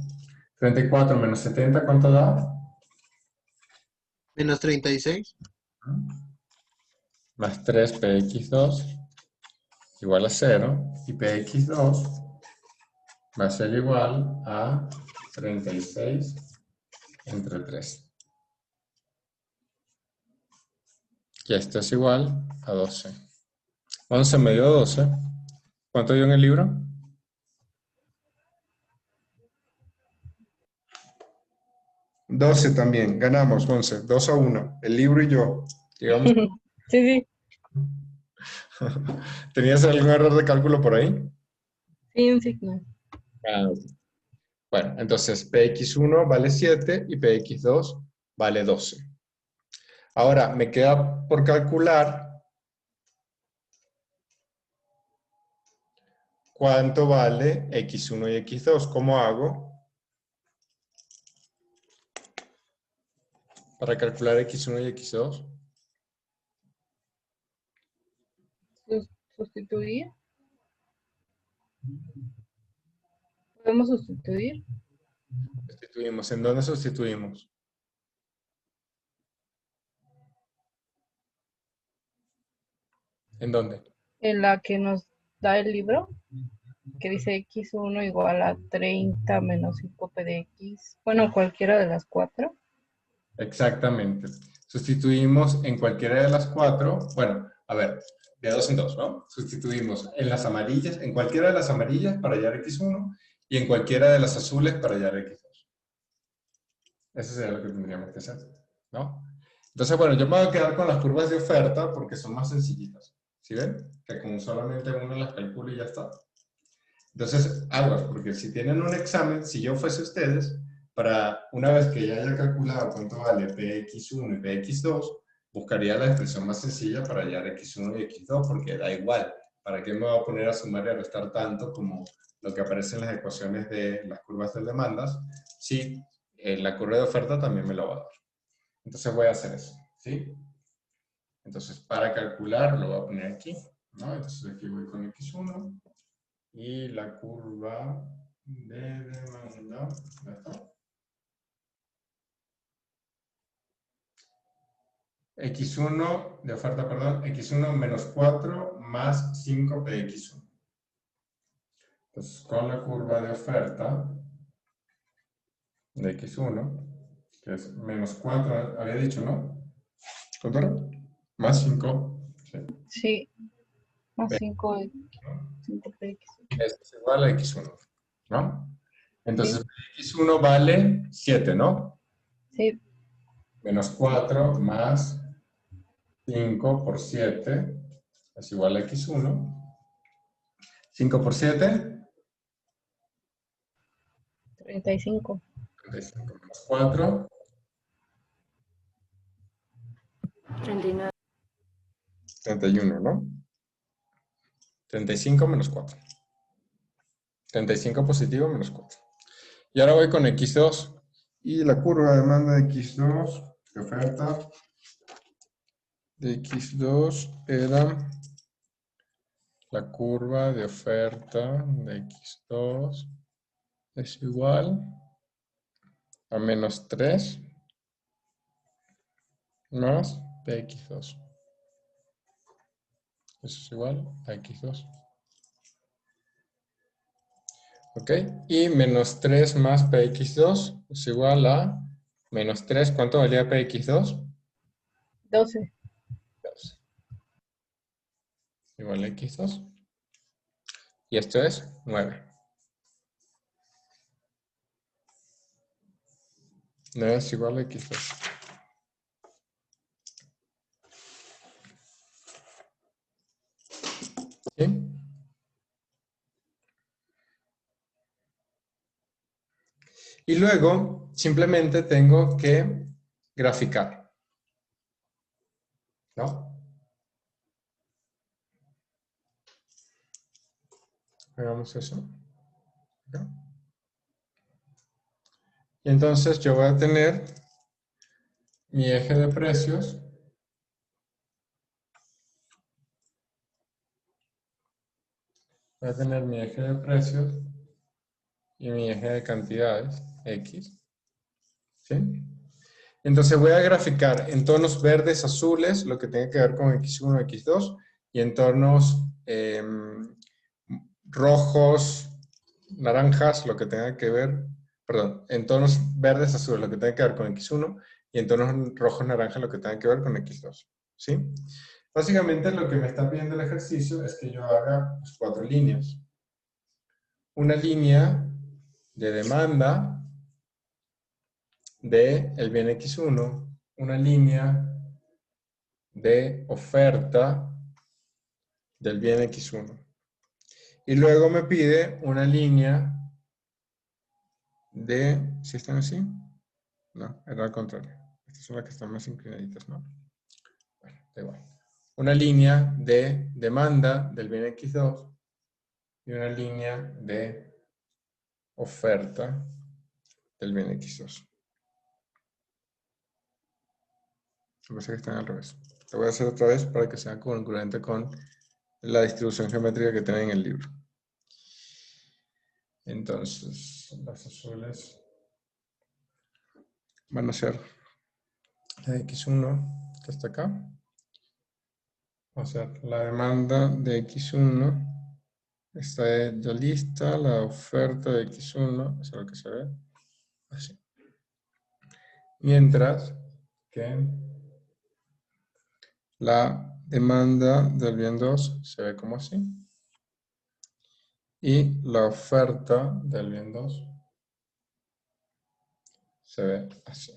34 menos 70, ¿cuánto da? Menos 36. Más 3px2 igual a 0. Y px2 va a ser igual a 36 entre 3. Y esto es igual a 12. 11 medio 12. ¿Cuánto dio en el libro? 12 también. Ganamos, 11. 2-1. El libro y yo. Llegamos. Sí, sí. ¿Tenías algún error de cálculo por ahí? Sí, un signo. Ah, ok. Bueno, entonces px1 vale 7 y px2 vale 12. Ahora, me queda por calcular cuánto vale x1 y x2. ¿Cómo hago para calcular x1 y x2? ¿Sustituir? ¿Podemos sustituir? Sustituimos. ¿En dónde sustituimos? ¿En dónde? En la que nos da el libro, que dice x1 igual a 30 menos 5p de x. Bueno, cualquiera de las 4. Exactamente. Sustituimos en cualquiera de las 4, bueno, a ver, de 2 en 2, ¿no? Sustituimos en las amarillas, en cualquiera de las amarillas para hallar x1 y en cualquiera de las azules para hallar x2. Eso sería lo que tendríamos que hacer, ¿no? Entonces, bueno, yo me voy a quedar con las curvas de oferta porque son más sencillitas. ¿Sí ven? Que como solamente uno las calcula y ya está. Entonces, aguas, porque si tienen un examen, si yo fuese ustedes, para una vez que ya haya calculado cuánto vale px1 y px2, buscaría la expresión más sencilla para hallar x1 y x2, porque da igual. ¿Para qué me voy a poner a sumar y a restar tanto como lo que aparece en las ecuaciones de las curvas de demandas? Si la curva de oferta también me lo va a dar. Entonces voy a hacer eso, ¿sí? Entonces, para calcular, lo voy a poner aquí, ¿no? Entonces aquí voy con x1 y la curva de demanda, ¿ya está? x1 de oferta, perdón, x1 menos 4 más 5 px1. Entonces, con la curva de oferta de x1, que es menos 4, había dicho, ¿no? ¿Cuánto era? Más 5. Sí, más 5 px. Es igual a x1, ¿no? Entonces, x1 vale 7, ¿no? Sí. Menos 4 más 5 por 7 es igual a x1. 5 por 7. 35. 35 menos 4. 39. 31, ¿no? 35 menos 4. 35 positivo menos 4. Y ahora voy con x2. Y la curva de demanda de x2, de oferta, de x2 era la curva de oferta de x2 es igual a menos 3 más px2. Eso es igual a x2. ¿Ok? Y menos 3 más px2 es igual a menos 3. ¿Cuánto valía px2? 12. 12. Igual a x2. Y esto es 9. 9 es igual a x2. ¿Sí? Y luego, simplemente tengo que graficar, ¿no? Hagamos eso. ¿Ya? Y entonces yo voy a tener mi eje de precios. Voy a tener mi eje de precios y mi eje de cantidades, X. ¿Sí? Entonces voy a graficar en tonos verdes, azules, lo que tenga que ver con X1, X2, y en tonos rojos, naranjas, lo que tenga que ver, perdón, en tonos verdes, azules, lo que tenga que ver con X1, y en tonos rojos, naranjas, lo que tenga que ver con X2. ¿Sí? Básicamente lo que me está pidiendo el ejercicio es que yo haga 4 líneas. Una línea de demanda de el bien X1, una línea de oferta del bien X1. Y luego me pide una línea de, ¿sí están así? No, era al contrario. Estas son las que están más inclinaditas, ¿no? Bueno, da igual. Una línea de demanda del bien X2 y una línea de oferta del bien X2. Me parece que están al revés. Lo voy a hacer otra vez para que sea congruente con la distribución geométrica que tienen en el libro. Entonces, las azules van a ser la X1 que está acá. Va a ser la demanda de X1. Está ya lista, la oferta de X1, eso es lo que se ve. Así. Mientras que La demanda del bien 2 se ve como así. Y la oferta del bien 2 se ve así.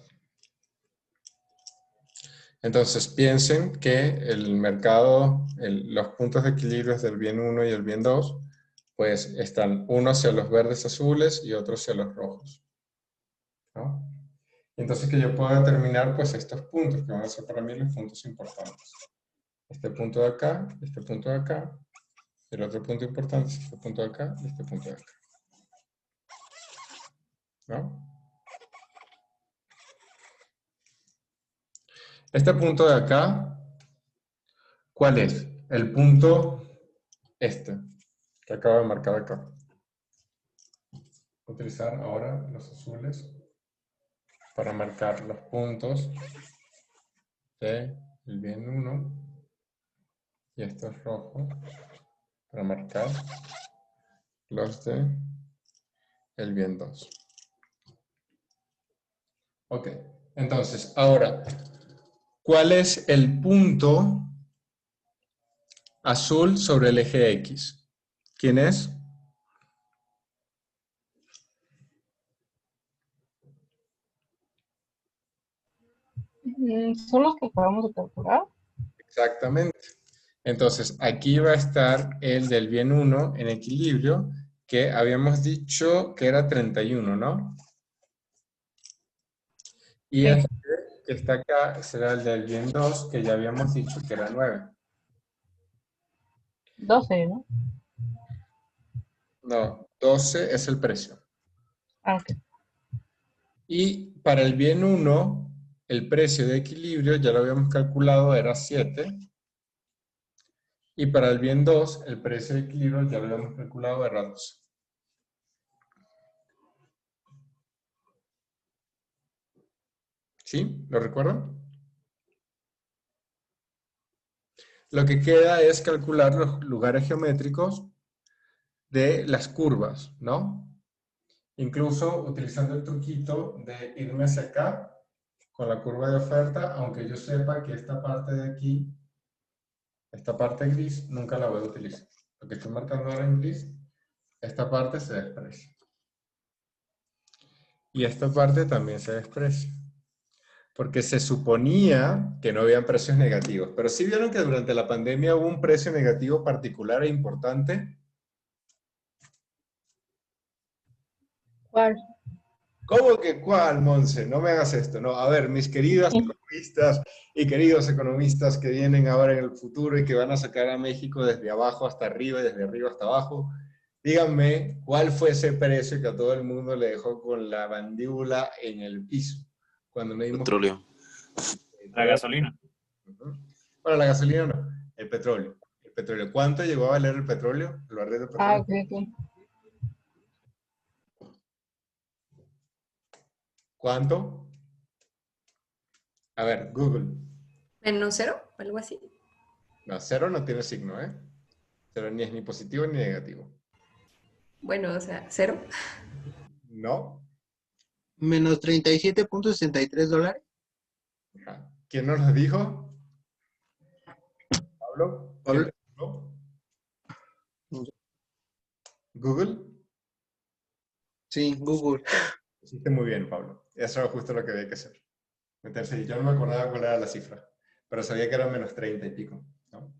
Entonces piensen que el mercado, los puntos de equilibrio del bien 1 y el bien 2, pues están uno hacia los verdes azules y otro hacia los rojos, ¿no? Entonces que yo pueda determinar pues estos puntos, que van a ser para mí los puntos importantes. Este punto de acá, este punto de acá, el otro punto importante es este punto de acá y este punto de acá, ¿no? Este punto de acá, ¿cuál es? El punto este, que acabo de marcar acá. Voy a utilizar ahora los azules para marcar los puntos del bien 1 y estos rojos para marcar los de el bien 2. Ok, entonces ahora, ¿cuál es el punto azul sobre el eje X? ¿Quién es? Son los que acabamos de calcular. Exactamente. Entonces, aquí va a estar el del bien 1 en equilibrio, que habíamos dicho que era 31, ¿no? Y Sí. este que está acá será el del bien 2, que ya habíamos dicho que era 9. 12, ¿no? No, 12 es el precio. Ah, ok. Y para el bien 1, el precio de equilibrio, ya lo habíamos calculado, era 7. Y para el bien 2, el precio de equilibrio, ya lo habíamos calculado, era 12. ¿Sí? ¿Lo recuerdan? Lo que queda es calcular los lugares geométricos de las curvas, ¿no? Incluso utilizando el truquito de irme hacia acá con la curva de oferta, aunque yo sepa que esta parte de aquí, esta parte gris, nunca la voy a utilizar. Lo que estoy marcando ahora en gris, esta parte se desprecia. Y esta parte también se desprecia. Porque se suponía que no habían precios negativos. Pero sí vieron que durante la pandemia hubo un precio negativo particular e importante. ¿Cuál? ¿Cómo que cuál, Monse? No me hagas esto. No, a ver, mis queridas economistas y queridos economistas que vienen ahora en el futuro y que van a sacar a México desde abajo hasta arriba y desde arriba hasta abajo, díganme cuál fue ese precio que a todo el mundo le dejó con la mandíbula en el piso. Cuando me dimos... Petróleo. La gasolina. Bueno, la gasolina no, el petróleo. El petróleo. ¿Cuánto llegó a valer el petróleo? El barril de petróleo. Ah, ok, ok. ¿Cuánto? A ver, Google. ¿Menos 0? ¿Algo así? No, 0 no tiene signo, ¿eh? 0 ni es ni positivo ni negativo. Bueno, o sea, 0. No. Menos $37.63. Ajá. ¿Quién nos lo dijo? ¿Pablo? ¿Quién te dijo? ¿Google? Sí, Google. Hiciste muy bien, Pablo. Eso era justo lo que había que hacer. Meterse. Yo no me acordaba cuál era la cifra, pero sabía que era menos 30 y pico, ¿no?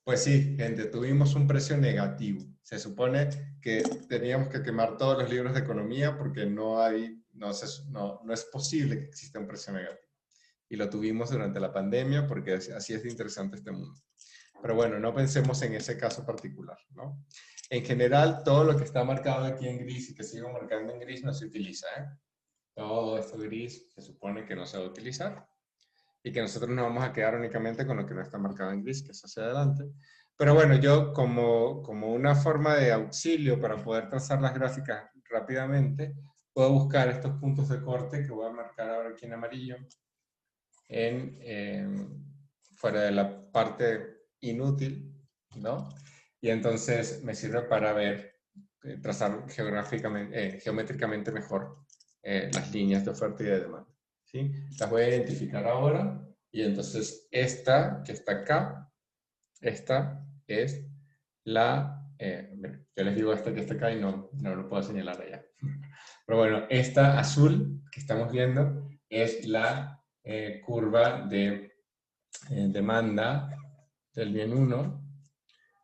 Pues sí, gente, tuvimos un precio negativo. Se supone que teníamos que quemar todos los libros de economía porque no es posible que exista un precio negativo. Y lo tuvimos durante la pandemia porque así es de interesante este mundo. Pero bueno, no pensemos en ese caso particular, ¿no? En general, todo lo que está marcado aquí en gris y que sigo marcando en gris no se utiliza, ¿eh? Todo esto gris se supone que no se va a utilizar y que nosotros nos vamos a quedar únicamente con lo que no está marcado en gris, que es hacia adelante. Pero bueno, yo como una forma de auxilio para poder trazar las gráficas rápidamente, puedo buscar estos puntos de corte que voy a marcar ahora aquí en amarillo, fuera de la parte inútil, ¿no? Y entonces me sirve para ver, trazar geométricamente mejor las líneas de oferta y de demanda, ¿sí? Las voy a identificar ahora Y entonces esta que está acá, esta es la, yo les digo esta que está acá y no lo puedo señalar allá. Pero bueno, esta azul que estamos viendo es la curva de demanda del bien 1.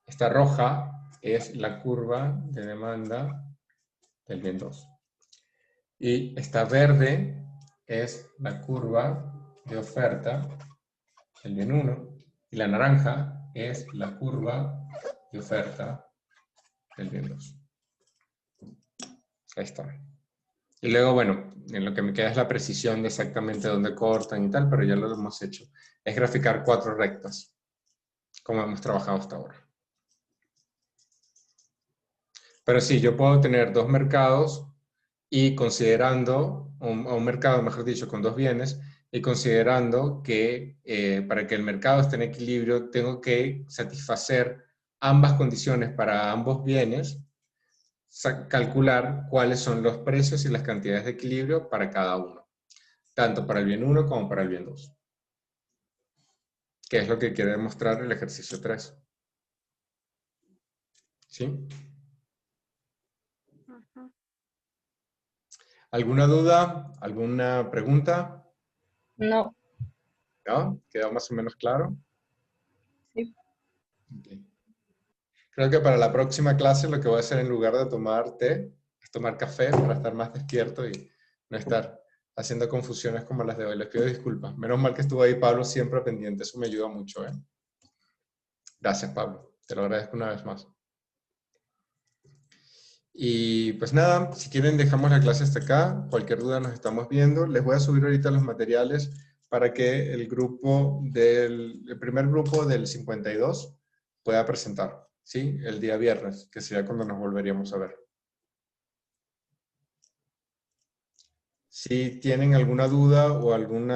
Esta roja es la curva de demanda del bien 2. Y esta verde es la curva de oferta del bien 1. Y la naranja es la curva de oferta del bien 2. Ahí está. Y luego, bueno, en lo que me queda es la precisión de exactamente dónde cortan y tal, pero ya lo hemos hecho. Es graficar 4 rectas, como hemos trabajado hasta ahora. Pero sí, yo puedo tener 2 mercados y considerando, un mercado, mejor dicho, con 2 bienes, y considerando que para que el mercado esté en equilibrio, tengo que satisfacer ambas condiciones para ambos bienes, calcular cuáles son los precios y las cantidades de equilibrio para cada uno, tanto para el bien 1 como para el bien 2. Que es lo que quiere demostrar el ejercicio 3. ¿Sí? ¿Alguna duda? ¿Alguna pregunta? No. ¿No? ¿Quedó más o menos claro? Sí. Okay. Creo que para la próxima clase lo que voy a hacer en lugar de tomar té, es tomar café para estar más despierto y no estar haciendo confusiones como las de hoy. Les pido disculpas. Menos mal que estuvo ahí Pablo siempre pendiente. Eso me ayuda mucho. Gracias, Pablo. Te lo agradezco una vez más. Y pues nada, si quieren dejamos la clase hasta acá. Cualquier duda nos estamos viendo. Les voy a subir ahorita los materiales para que el primer grupo del 52 pueda presentar, ¿sí? El día viernes, que sería cuando nos volveríamos a ver. Si tienen alguna duda o algún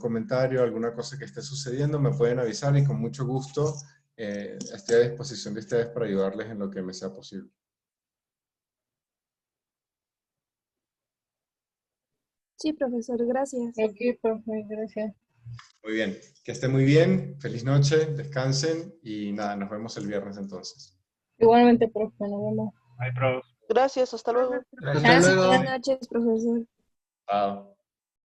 comentario, alguna cosa que esté sucediendo, me pueden avisar y con mucho gusto estoy a disposición de ustedes para ayudarles en lo que me sea posible. Sí, profesor, gracias. Ok, profe, gracias. Muy bien, que estén muy bien, feliz noche, descansen y nada, nos vemos el viernes entonces. Igualmente, profe, nos vemos. Bye, prof. Gracias, hasta luego. Hasta luego. Buenas noches, profesor. Chao.